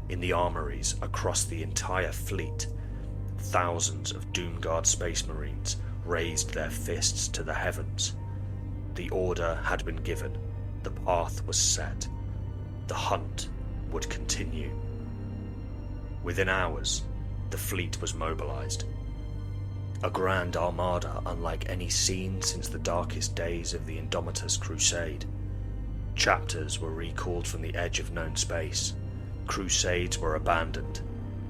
in the armories, across the entire fleet, thousands of Doomguard Space Marines raised their fists to the heavens. The order had been given, the path was set, the hunt would continue. Within hours, the fleet was mobilized. A grand armada unlike any seen since the darkest days of the Indomitus Crusade. Chapters were recalled from the edge of known space. Crusades were abandoned.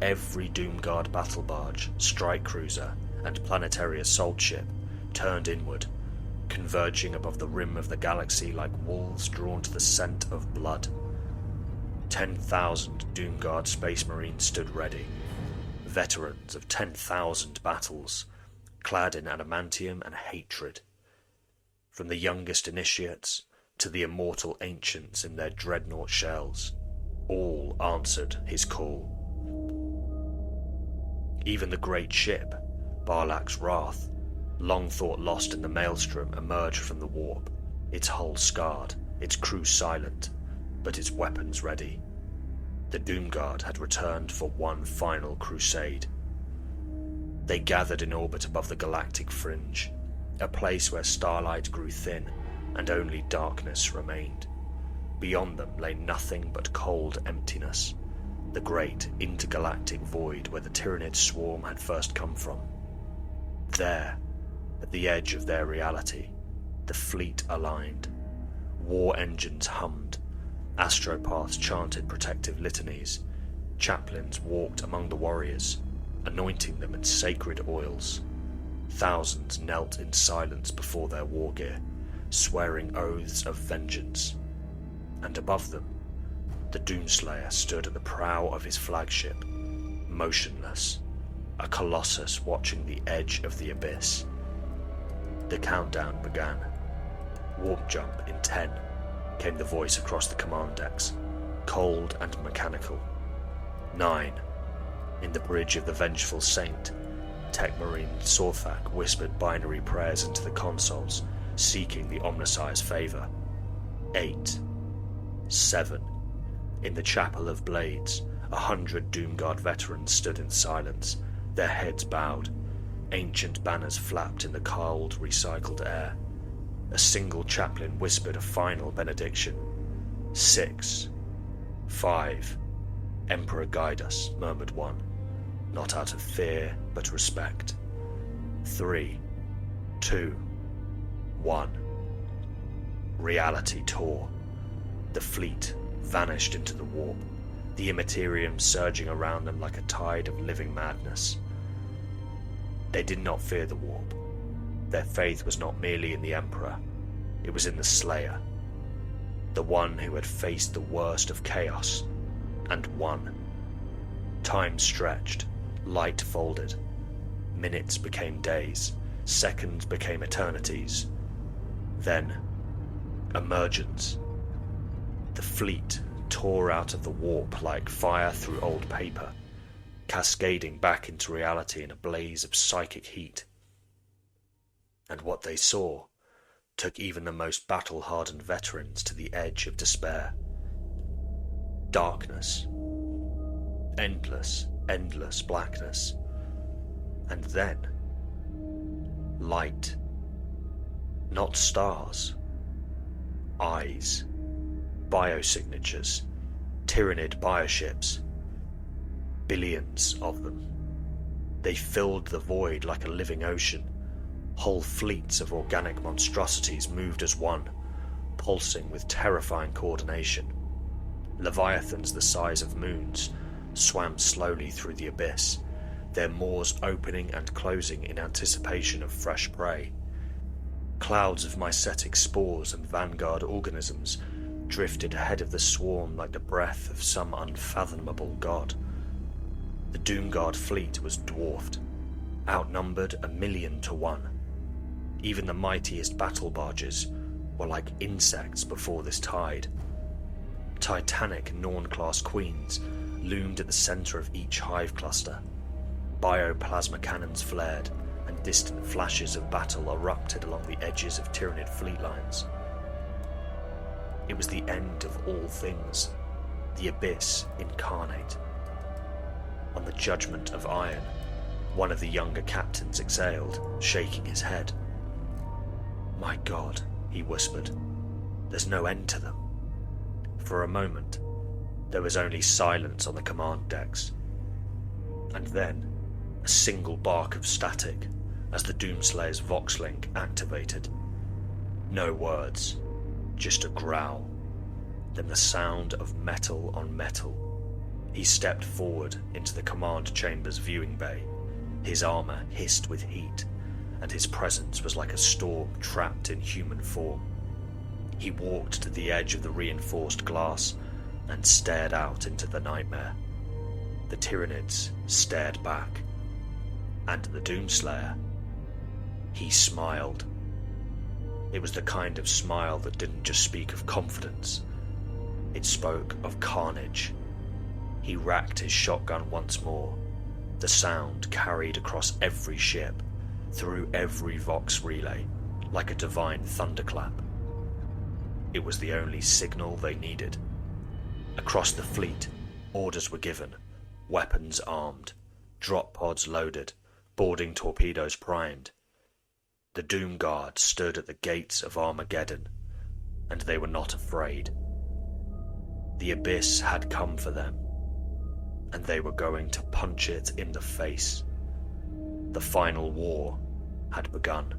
Every Doomguard battle barge, strike cruiser, and planetary assault ship turned inward, converging above the rim of the galaxy like wolves drawn to the scent of blood. 10,000 Doomguard Space Marines stood ready, veterans of 10,000 battles, clad in adamantium and hatred. From the youngest initiates to the immortal ancients in their dreadnought shells, all answered his call. Even the great ship, Barlak's Wrath, long thought lost in the maelstrom, emerged from the warp, its hull scarred, its crew silent, but its weapons ready. The Doomguard had returned for one final crusade. They gathered in orbit above the galactic fringe, a place where starlight grew thin and only darkness remained. Beyond them lay nothing but cold emptiness, the great intergalactic void where the Tyranid swarm had first come from. There, at the edge of their reality, the fleet aligned. War engines hummed, astropaths chanted protective litanies, chaplains walked among the warriors, anointing them in sacred oils. Thousands knelt in silence before their war gear, swearing oaths of vengeance. And above them, the Doomslayer stood at the prow of his flagship, motionless, a colossus watching the edge of the abyss. The countdown began. Warp jump in 10, came the voice across the command decks, cold and mechanical. 9. In the bridge of the Vengeful Saint, Tech Marine Sorthak whispered binary prayers into the consoles, seeking the Omnissiah's favour. 8. 7. In the Chapel of Blades, 100 Doomguard veterans stood in silence, their heads bowed. Ancient banners flapped in the cold, recycled air. A single chaplain whispered a final benediction. 6. 5. Emperor guide us, murmured one, not out of fear, but respect. 3. 2. 1. Reality tore. The fleet vanished into the warp, the immaterium surging around them like a tide of living madness. They did not fear the warp. Their faith was not merely in the Emperor, it was in the Slayer, the one who had faced the worst of chaos, and won. Time stretched, light folded. Minutes became days, seconds became eternities. Then, emergence. The fleet tore out of the warp like fire through old paper, cascading back into reality in a blaze of psychic heat. And what they saw took even the most battle-hardened veterans to the edge of despair. Darkness. Endless, endless blackness. And then, light. Not stars. Eyes. Biosignatures. Tyranid bioships. Billions of them. They filled the void like a living ocean. Whole fleets of organic monstrosities moved as one, pulsing with terrifying coordination. Leviathans the size of moons swam slowly through the abyss, their maws opening and closing in anticipation of fresh prey. Clouds of mycetic spores and vanguard organisms drifted ahead of the swarm like the breath of some unfathomable god. The Doomguard fleet was dwarfed, outnumbered 1,000,000 to 1. Even the mightiest battle barges were like insects before this tide. Titanic Norn-class queens loomed at the center of each hive cluster. Bioplasma cannons flared, and distant flashes of battle erupted along the edges of Tyranid fleet lines. It was the end of all things, the abyss incarnate. On the judgment of iron, one of the younger captains exhaled, shaking his head. "My God," he whispered, "there's no end to them." For a moment, there was only silence on the command decks, and then a single bark of static as the Doomslayer's Voxlink activated. No words, just a growl, then the sound of metal on metal. He stepped forward into the command chamber's viewing bay. His armor hissed with heat, and his presence was like a storm trapped in human form. He walked to the edge of the reinforced glass and stared out into the nightmare. The Tyranids stared back, and the Doomslayer, he smiled. It was the kind of smile that didn't just speak of confidence, it spoke of carnage. He racked his shotgun once more. The sound carried across every ship, through every Vox relay, like a divine thunderclap. It was the only signal they needed. Across the fleet, orders were given, weapons armed, drop pods loaded, boarding torpedoes primed. The Doom Guard stood at the gates of Armageddon, and they were not afraid. The abyss had come for them, and they were going to punch it in the face. The final war had begun.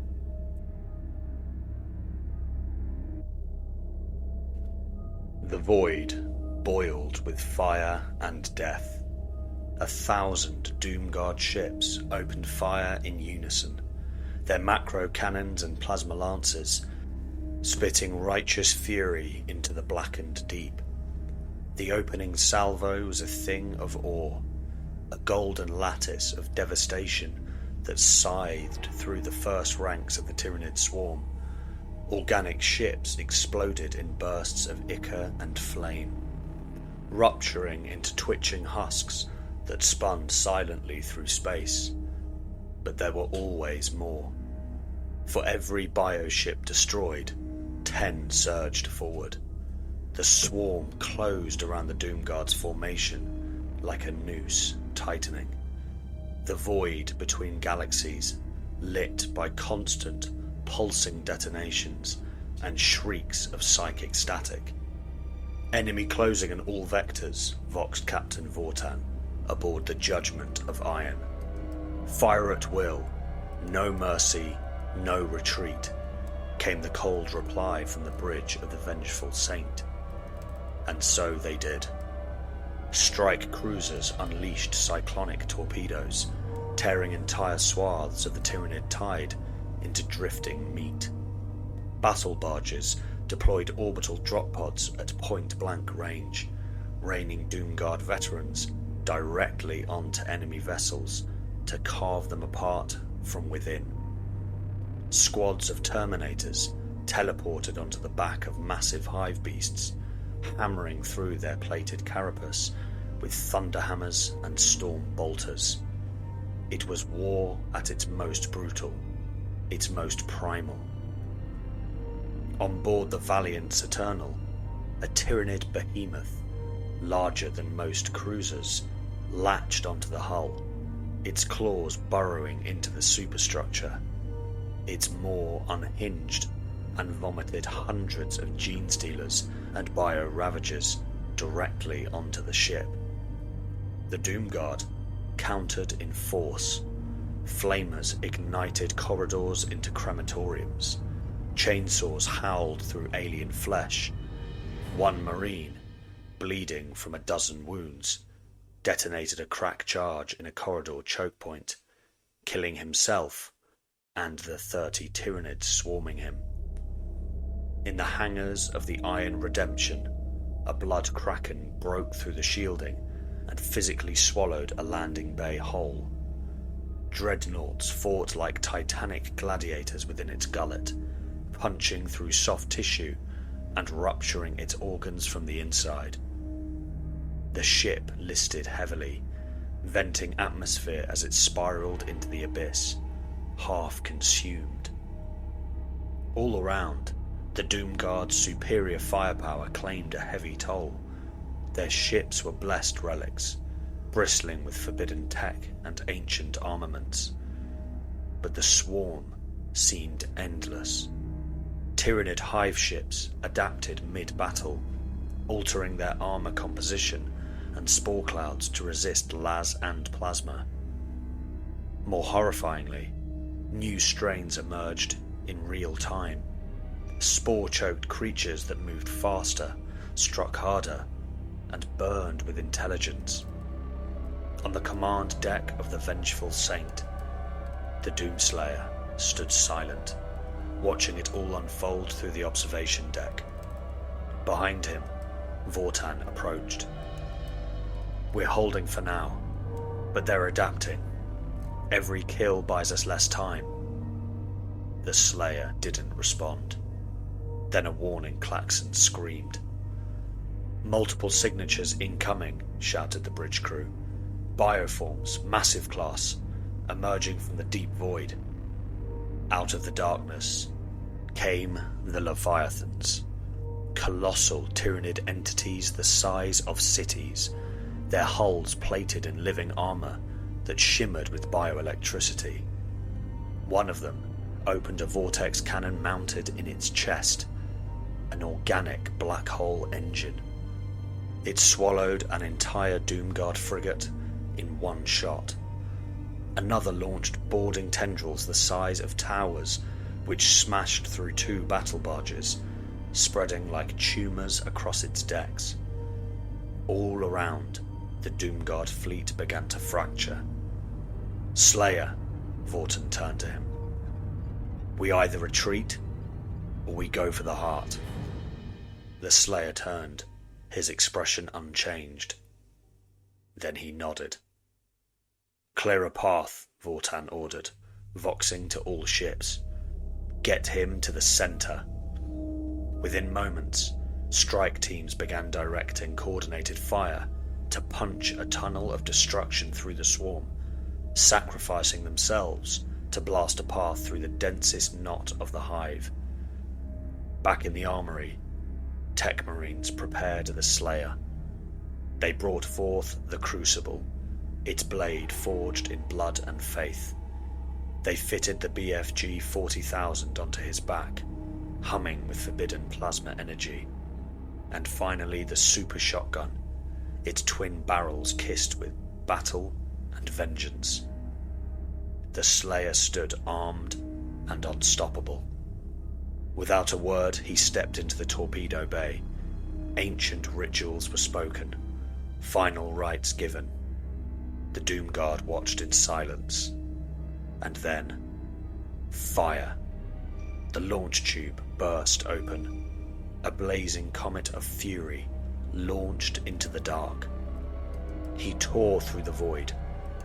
The void boiled with fire and death. 1,000 Doomguard ships opened fire in unison, their macro cannons and plasma lancers spitting righteous fury into the blackened deep. The opening salvo was a thing of awe, a golden lattice of devastation that scythed through the first ranks of the Tyranid swarm. Organic ships exploded in bursts of ichor and flame, rupturing into twitching husks that spun silently through space. But there were always more. For every bioship destroyed, 10 surged forward. The swarm closed around the Doomguard's formation like a noose tightening. The void between galaxies, lit by constant, pulsing detonations and shrieks of psychic static. "Enemy closing in all vectors," voxed Captain Vortan aboard the Judgment of Iron. "Fire at will, no mercy, no retreat," came the cold reply from the bridge of the Vengeful Saint. And so they did. Strike cruisers unleashed cyclonic torpedoes, tearing entire swaths of the Tyranid tide into drifting meat. Battle barges deployed orbital drop pods at point-blank range, raining Doomguard veterans directly onto enemy vessels to carve them apart from within. Squads of Terminators teleported onto the back of massive hive beasts, hammering through their plated carapace with thunderhammers and storm bolters. It was war at its most brutal, its most primal. On board the valiant Saturnal, a Tyranid behemoth, larger than most cruisers, latched onto the hull, its claws burrowing into the superstructure. its maw unhinged and vomited hundreds of gene stealers and bio-ravagers directly onto the ship. The Doomguard countered in force. Flamers ignited corridors into crematoriums. Chainsaws howled through alien flesh. One Marine, bleeding from a dozen wounds, detonated a crack charge in a corridor choke point, killing himself and the 30 Tyranids swarming him. In the hangars of the Iron Redemption, a blood kraken broke through the shielding and physically swallowed a landing bay whole. Dreadnoughts fought like titanic gladiators within its gullet, punching through soft tissue and rupturing its organs from the inside. The ship listed heavily, venting atmosphere as it spiraled into the abyss, half consumed. All around, the Doomguard's superior firepower claimed a heavy toll. Their ships were blessed relics, bristling with forbidden tech and ancient armaments. But the swarm seemed endless. Tyranid Hive ships adapted mid-battle, altering their armor composition and spore clouds to resist las and plasma. More horrifyingly, new strains emerged in real time. Spore-choked creatures that moved faster, struck harder, and burned with intelligence. On the command deck of the Vengeful Saint, the Doomslayer stood silent, watching it all unfold through the observation deck. Behind him, Vortan approached. "We're holding for now, but they're adapting. Every kill buys us less time." The Slayer didn't respond. Then a warning klaxon screamed. "Multiple signatures incoming," shouted the bridge crew. "Bioforms, massive class, emerging from the deep void." Out of the darkness came the Leviathans, colossal Tyranid entities the size of cities, their hulls plated in living armor that shimmered with bioelectricity. One of them opened a vortex cannon mounted in its chest, an organic black hole engine. It swallowed an entire Doomguard frigate in one shot. Another launched boarding tendrils the size of towers, which smashed through 2 battle barges, spreading like tumours across its decks. All around, the Doomguard fleet began to fracture. "Slayer," Vortan turned to him. "We either retreat, or we go for the heart." The Slayer turned, his expression unchanged. Then he nodded. "Clear a path," Vortan ordered, voxing to all ships. "Get him to the center." Within moments, strike teams began directing coordinated fire to punch a tunnel of destruction through the swarm, sacrificing themselves to blast a path through the densest knot of the hive. Back in the armory, Tech Marines prepared the Slayer. They brought forth the Crucible, its blade forged in blood and faith. They fitted the BFG 40,000 onto his back, humming with forbidden plasma energy. And finally the super shotgun, its twin barrels kissed with battle and vengeance. The Slayer stood armed and unstoppable. Without a word, he stepped into the torpedo bay. Ancient rituals were spoken, final rites given. The Doomguard watched in silence. And then, fire. The launch tube burst open. A blazing comet of fury launched into the dark. He tore through the void,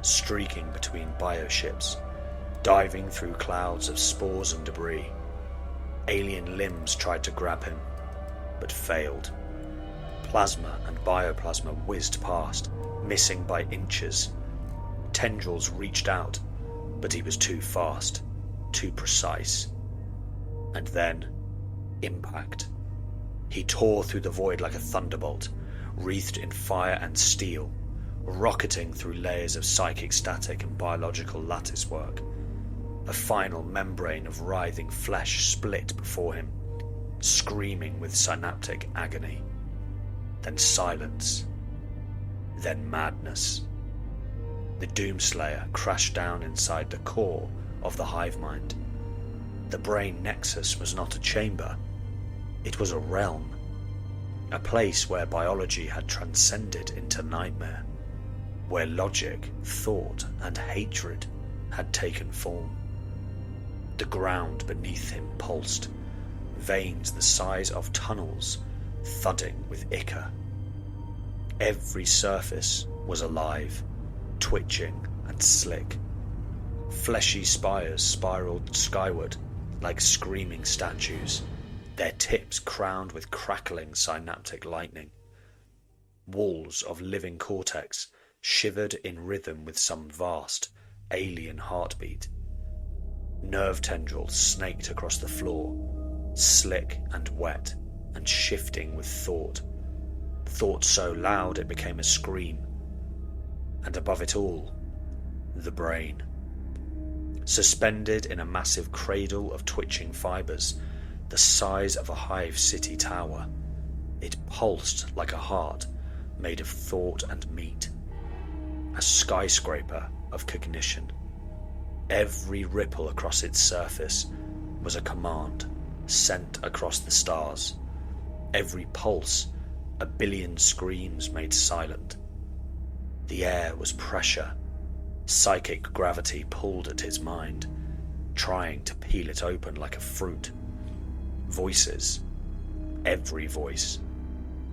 streaking between bioships, diving through clouds of spores and debris. Alien limbs tried to grab him, but failed. Plasma and bioplasma whizzed past, missing by inches. Tendrils reached out, but he was too fast, too precise. And then, impact. He tore through the void like a thunderbolt, wreathed in fire and steel, rocketing through layers of psychic static and biological latticework. A final membrane of writhing flesh split before him, screaming with synaptic agony. Then silence. Then madness. The Doomslayer crashed down inside the core of the hive mind. The brain nexus was not a chamber. It was a realm. A place where biology had transcended into nightmare. Where logic, thought, and hatred had taken form. The ground beneath him pulsed, veins the size of tunnels thudding with ichor. Every surface was alive, twitching and slick. Fleshy spires spiraled skyward like screaming statues, their tips crowned with crackling synaptic lightning. Walls of living cortex shivered in rhythm with some vast, alien heartbeat. Nerve tendrils snaked across the floor, slick and wet and shifting with thought. Thought so loud it became a scream. And above it all, the brain. Suspended in a massive cradle of twitching fibres, the size of a hive city tower, it pulsed like a heart made of thought and meat. A skyscraper of cognition. Every ripple across its surface was a command sent across the stars. Every pulse, a billion screams made silent. The air was pressure. Psychic gravity pulled at his mind, trying to peel it open like a fruit. Voices. Every voice.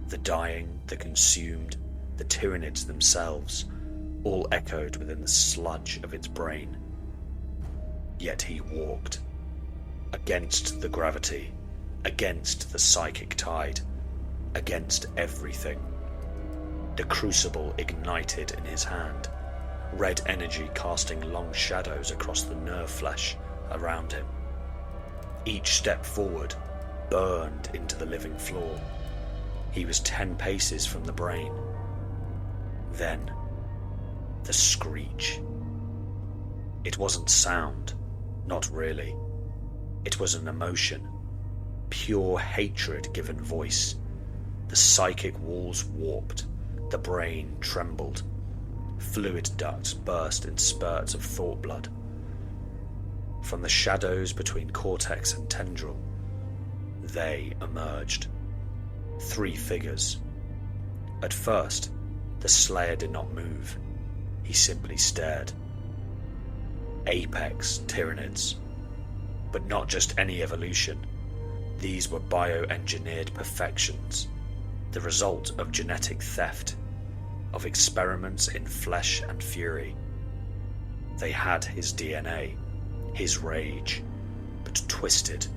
The dying, the consumed, the Tyranids themselves, all echoed within the sludge of its brain. Yet he walked. Against the gravity, against the psychic tide, against everything. The crucible ignited in his hand, red energy casting long shadows across the nerve flesh around him. Each step forward burned into the living floor. He was 10 paces from the brain. Then, the screech. It wasn't sound, not really. It was an emotion, pure hatred given voice. The psychic walls warped, the brain trembled. Fluid ducts burst in spurts of thought blood. From the shadows between cortex and tendril, they emerged. 3 figures. At first, the Slayer did not move. He simply stared. Apex Tyranids. But not just any evolution. These were bioengineered perfections, the result of genetic theft, of experiments in flesh and fury. They had his DNA, his rage, but twisted,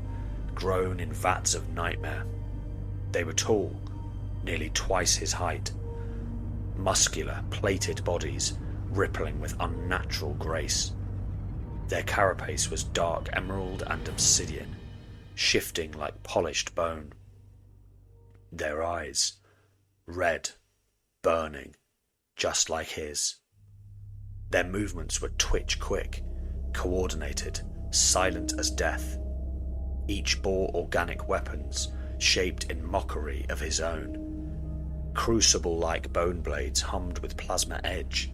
grown in vats of nightmare. They were tall, nearly twice his height, muscular, plated bodies rippling with unnatural grace. Their carapace was dark emerald and obsidian, shifting like polished bone. Their eyes, red, burning, just like his. Their movements were twitch quick, coordinated, silent as death. Each bore organic weapons, shaped in mockery of his own. Crucible-like bone blades hummed with plasma edge,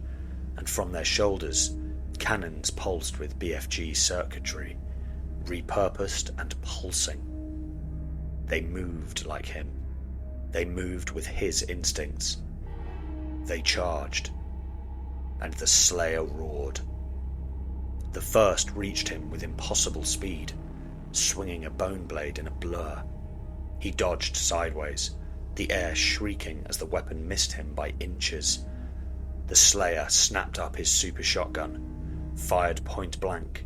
and from their shoulders, cannons pulsed with BFG circuitry, repurposed and pulsing. They moved like him. They moved with his instincts. They charged, and the Slayer roared. The first reached him with impossible speed, swinging a bone blade in a blur. He dodged sideways, the air shrieking as the weapon missed him by inches. The Slayer snapped up his super shotgun, fired point blank.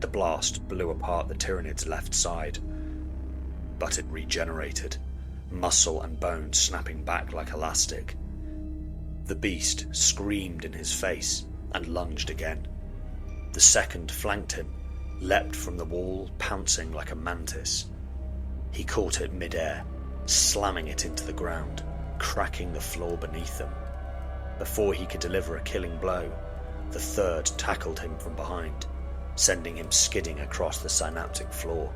The blast blew apart the Tyranid's left side, but it regenerated, muscle and bone snapping back like elastic. The beast screamed in his face and lunged again. The second flanked him, leapt from the wall, pouncing like a mantis. He caught it mid-air, slamming it into the ground, cracking the floor beneath them. Before he could deliver a killing blow, the third tackled him from behind, sending him skidding across the synaptic floor.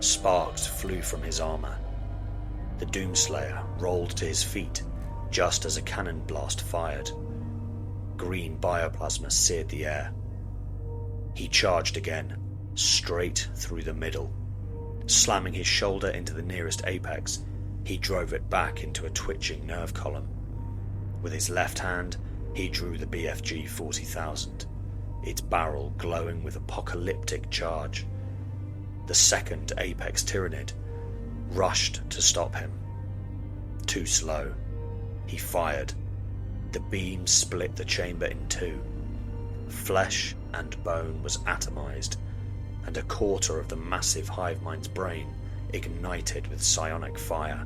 Sparks flew from his armour. The Doomslayer rolled to his feet just as a cannon blast fired. Green bioplasma seared the air. He charged again, straight through the middle. Slamming his shoulder into the nearest apex, he drove it back into a twitching nerve column. With his left hand, he drew the BFG 40,000, its barrel glowing with apocalyptic charge. The second apex Tyrannid rushed to stop him. Too slow. He fired. The beam split the chamber in two. Flesh and bone was atomized, and a quarter of the massive hive mind's brain ignited with psionic fire.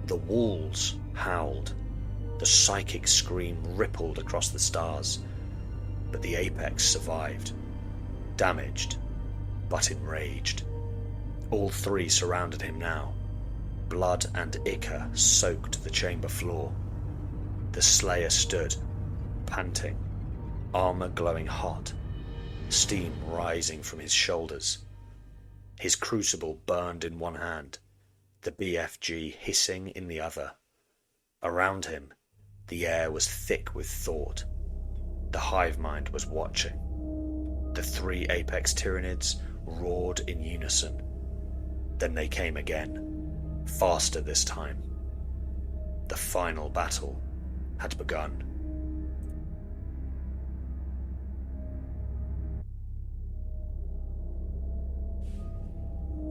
The walls howled. The psychic scream rippled across the stars, but the apex survived, damaged, but enraged. All three surrounded him now. Blood and ichor soaked the chamber floor. The Slayer stood, panting, armour glowing hot, steam rising from his shoulders. His crucible burned in one hand, the BFG hissing in the other. Around him, the air was thick with thought. The hive mind was watching. The three apex Tyranids roared in unison. Then they came again, faster this time. The final battle had begun.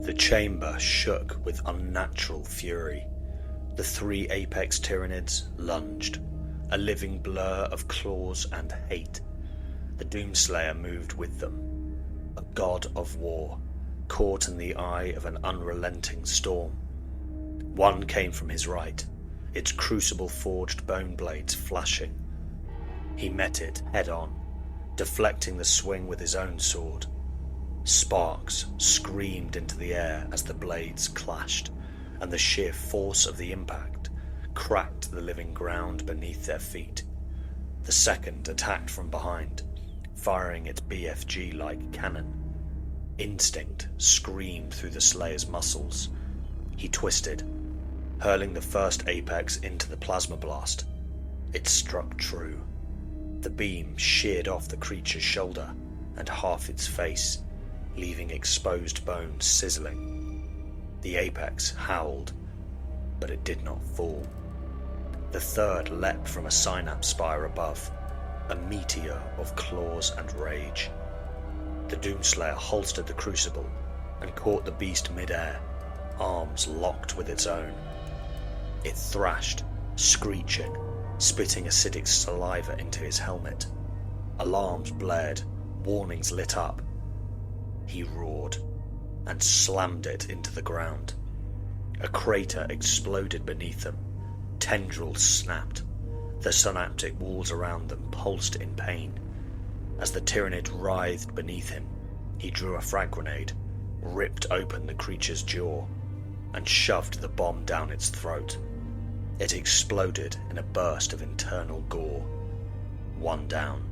The chamber shook with unnatural fury. The three apex Tyranids lunged, a living blur of claws and hate. The Doomslayer moved with them, a god of war, caught in the eye of an unrelenting storm. One came from his right, its crucible-forged bone blades flashing. He met it head-on, deflecting the swing with his own sword. Sparks screamed into the air as the blades clashed, and the sheer force of the impact cracked the living ground beneath their feet. The second attacked from behind, firing its BFG-like cannon. Instinct screamed through the Slayer's muscles. He twisted, hurling the first apex into the plasma blast. It struck true. The beam sheared off the creature's shoulder and half its face, leaving exposed bones sizzling. The apex howled, but it did not fall. The third leapt from a synapse spire above, a meteor of claws and rage. The Doomslayer holstered the crucible and caught the beast mid-air, arms locked with its own. It thrashed, screeching, spitting acidic saliva into his helmet. Alarms blared, warnings lit up. He roared and slammed it into the ground. A crater exploded beneath them. Tendrils snapped. The synaptic walls around them pulsed in pain. As the Tyranid writhed beneath him, he drew a frag grenade, ripped open the creature's jaw, and shoved the bomb down its throat. It exploded in a burst of internal gore. One down.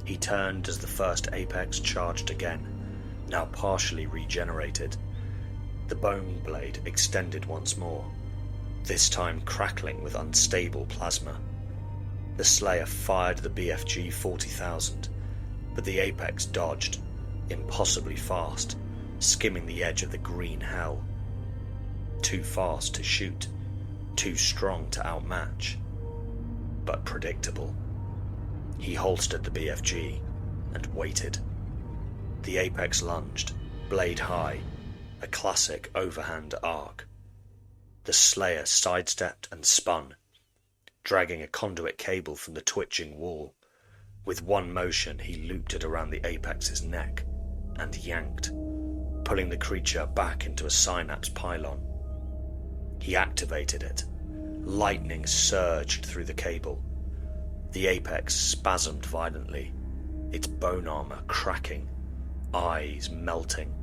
He turned as the first apex charged again, now partially regenerated. The bone blade extended once more, this time crackling with unstable plasma. The Slayer fired the BFG 40,000, but the apex dodged, impossibly fast, skimming the edge of the green hell. Too fast to shoot, too strong to outmatch, but predictable. He holstered the BFG and waited. The apex lunged, blade high, a classic overhand arc. The Slayer sidestepped and spun, dragging a conduit cable from the twitching wall. With one motion he looped it around the apex's neck and yanked, pulling the creature back into a synapse pylon. He activated it. Lightning surged through the cable. The apex spasmed violently, its bone armor cracking, eyes melting.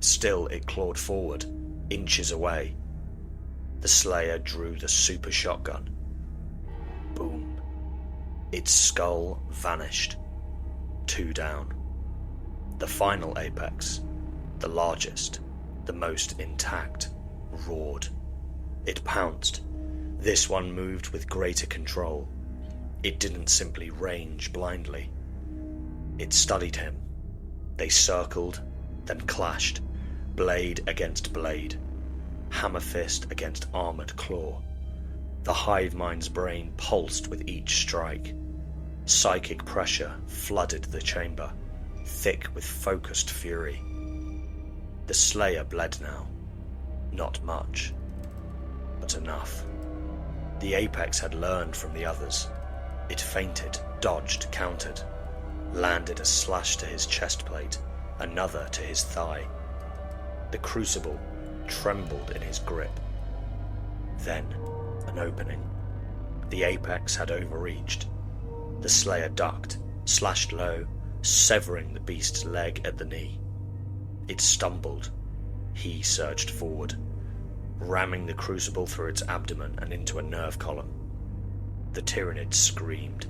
Still it clawed forward, inches away. The Slayer drew the super shotgun. Boom. Its skull vanished. Two down. The final apex, the largest, the most intact, roared. It pounced. This one moved with greater control. It didn't simply range blindly. It studied him. They circled, then clashed, blade against blade, hammer fist against armoured claw. The hive mind's brain pulsed with each strike. Psychic pressure flooded the chamber, thick with focused fury. The Slayer bled now. Not much, but enough. The Apex had learned from the others. It feinted, dodged, countered, landed a slash to his chest plate, another to his thigh. The Crucible trembled in his grip. Then, an opening. The Apex had overreached. The Slayer ducked, slashed low, severing the beast's leg at the knee. It stumbled. He surged forward, ramming the Crucible through its abdomen and into a nerve column. The Tyrannid screamed,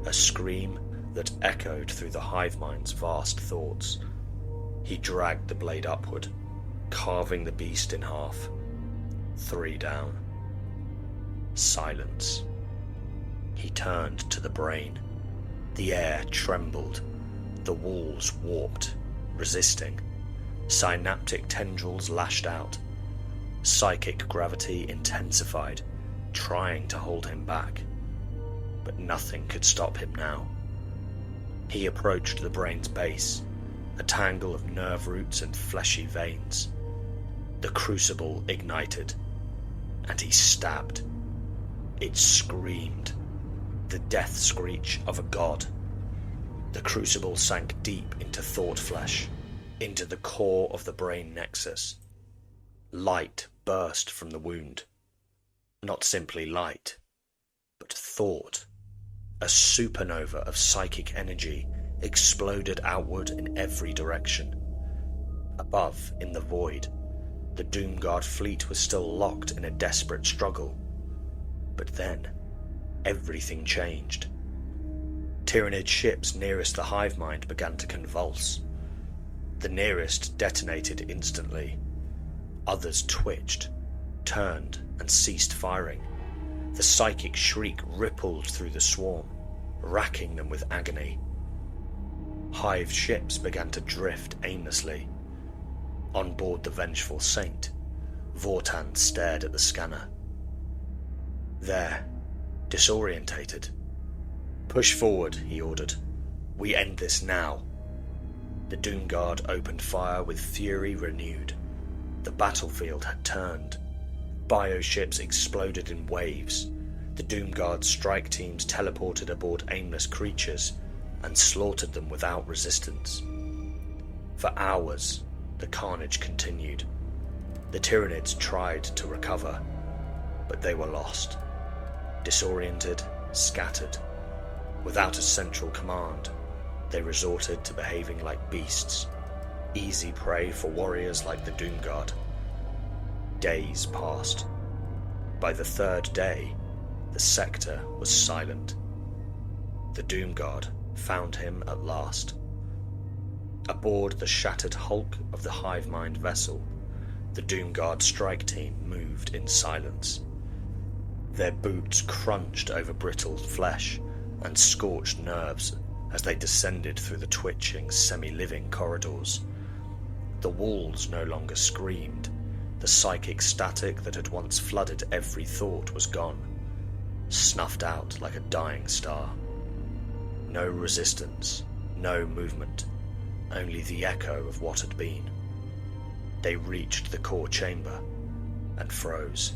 a scream that echoed through the hive mind's vast thoughts. He dragged the blade upward, carving the beast in half. 3 down. Silence. He turned to the brain. The air trembled. The walls warped, resisting. Synaptic tendrils lashed out. Psychic gravity intensified, trying to hold him back. But nothing could stop him now. He approached the brain's base, a tangle of nerve roots and fleshy veins. The Crucible ignited, and he stabbed. It screamed, the death screech of a god. The Crucible sank deep into thought flesh, into the core of the brain nexus. Light burst from the wound. Not simply light, but thought. A supernova of psychic energy exploded outward in every direction. Above, in the void, the Doomguard fleet was still locked in a desperate struggle. But then, everything changed. Tyrannid ships nearest the hive mind began to convulse. The nearest detonated instantly. Others twitched, turned, and ceased firing. The psychic shriek rippled through the swarm, racking them with agony. Hive ships began to drift aimlessly. On board the Vengeful Saint, Vortan stared at the scanner. There, disorientated. "Push forward," he ordered. "We end this now." The Doomguard opened fire with fury renewed. The battlefield had turned. Bioships exploded in waves. The Doomguard strike teams teleported aboard aimless creatures and slaughtered them without resistance. For hours, the carnage continued. The Tyranids tried to recover, but they were lost. Disoriented, scattered. Without a central command, they resorted to behaving like beasts, easy prey for warriors like the Doomguard. Days passed. By the 3rd day, the sector was silent. The Doomguard found him at last. Aboard the shattered hulk of the hive mind vessel, the Doomguard strike team moved in silence. Their boots crunched over brittle flesh and scorched nerves as they descended through the twitching, semi-living corridors. The walls no longer screamed. The psychic static that had once flooded every thought was gone, snuffed out like a dying star. No resistance, no movement, only the echo of what had been. They reached the core chamber and froze.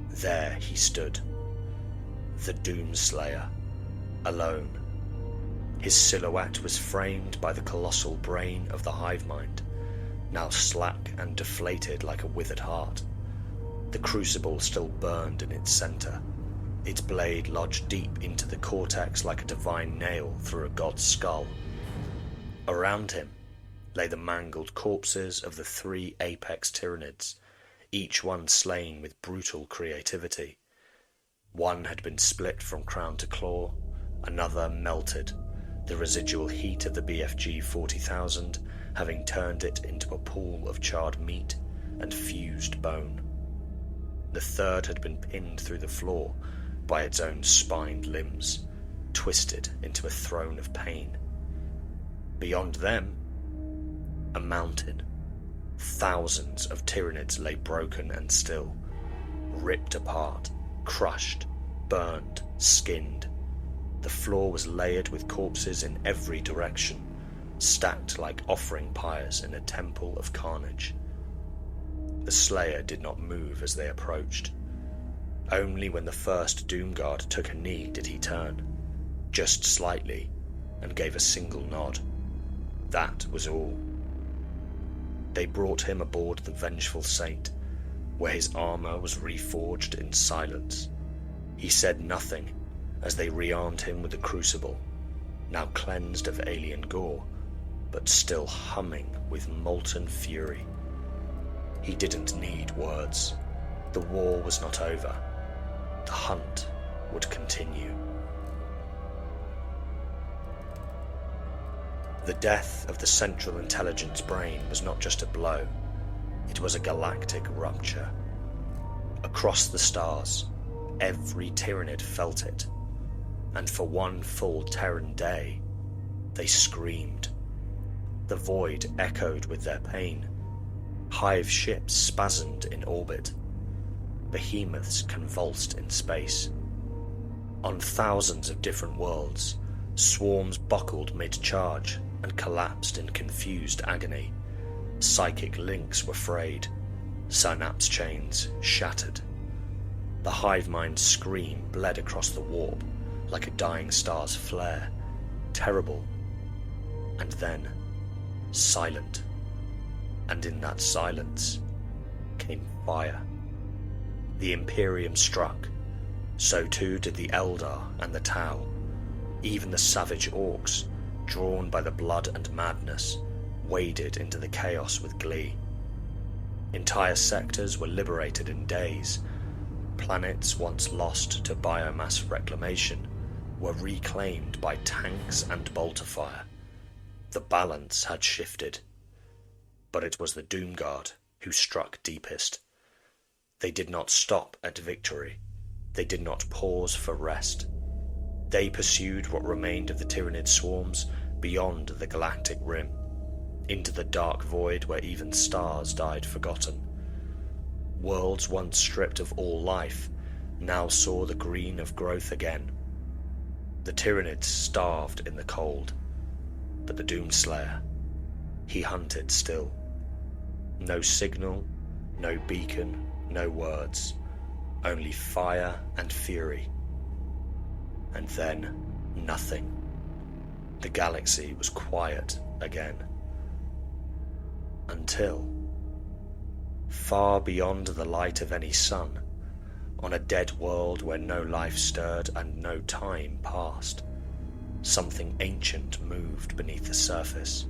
There he stood, the Doomslayer, alone. His silhouette was framed by the colossal brain of the hive mind, now slack and deflated like a withered heart. The Crucible still burned in its centre, its blade lodged deep into the cortex like a divine nail through a god's skull. Around him lay the mangled corpses of the 3 apex Tyranids, each one slain with brutal creativity. One had been split from crown to claw, another melted, the residual heat of the BFG 40,000 having turned it into a pool of charred meat and fused bone. The third had been pinned through the floor by its own spined limbs, twisted into a throne of pain. Beyond them, a mountain. Thousands of Tyranids lay broken and still, ripped apart, crushed, burned, skinned. The floor was layered with corpses in every direction, stacked like offering pyres in a temple of carnage. The Slayer did not move as they approached. Only when the first Doomguard took a knee did he turn, just slightly, and gave a single nod. That was all. They brought him aboard the Vengeful Saint, where his armour was reforged in silence. He said nothing as they rearmed him with the Crucible, now cleansed of alien gore, but still humming with molten fury. He didn't need words. The war was not over. The hunt would continue. The death of the Central Intelligence brain was not just a blow, it was a galactic rupture. Across the stars, every Tyranid felt it, and for one full Terran day, they screamed. The void echoed with their pain. Hive ships spasmed in orbit. Behemoths convulsed in space. On thousands of different worlds, swarms buckled mid-charge and collapsed in confused agony. Psychic links were frayed. Synapse chains shattered. The hive mind's scream bled across the warp like a dying star's flare. Terrible. And then, silent. And in that silence came fire. The Imperium struck. So too did the Eldar and the Tau. Even the savage orcs, drawn by the blood and madness, waded into the chaos with glee. Entire sectors were liberated in days. Planets once lost to biomass reclamation were reclaimed by tanks and bolter fire. The balance had shifted. But it was the Doomguard who struck deepest. They did not stop at victory. They did not pause for rest. They pursued what remained of the Tyranid swarms beyond the galactic rim, into the dark void where even stars died forgotten. Worlds once stripped of all life now saw the green of growth again. The Tyranids starved in the cold, but the Doomslayer, he hunted still. No signal, no beacon, no words, only fire and fury. And then nothing. The galaxy was quiet again. Until, far beyond the light of any sun, on a dead world where no life stirred and no time passed, something ancient moved beneath the surface.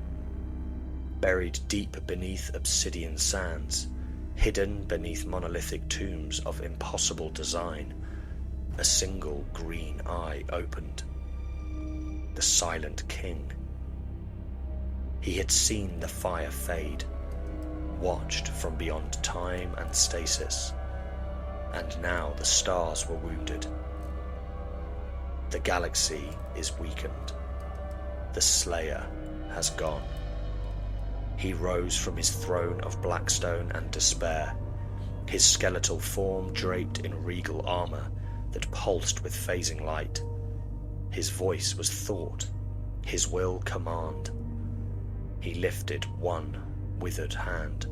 Buried deep beneath obsidian sands, hidden beneath monolithic tombs of impossible design, a single green eye opened. The Silent King. He had seen the fire fade, watched from beyond time and stasis, and now the stars were wounded. The galaxy is weakened. The Slayer has gone. He rose from his throne of blackstone and despair, his skeletal form draped in regal armour that pulsed with phasing light. His voice was thought, his will command. He lifted one withered hand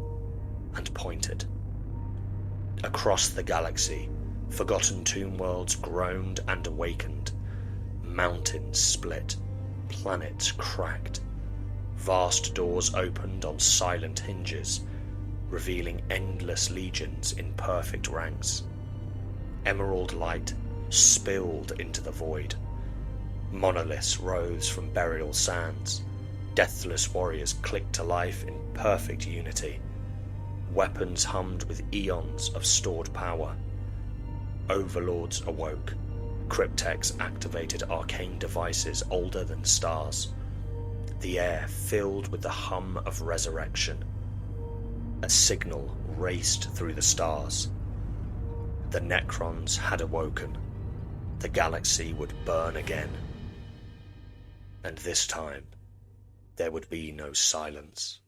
and pointed. Across the galaxy, forgotten tomb worlds groaned and awakened. Mountains split, planets cracked. Vast doors opened on silent hinges, revealing endless legions in perfect ranks. Emerald light spilled into the void. Monoliths rose from burial sands. Deathless warriors clicked to life in perfect unity. Weapons hummed with eons of stored power. Overlords awoke, Cryptex activated arcane devices older than stars. The air filled with the hum of resurrection. A signal raced through the stars. The Necrons had awoken. The galaxy would burn again. And this time, there would be no silence.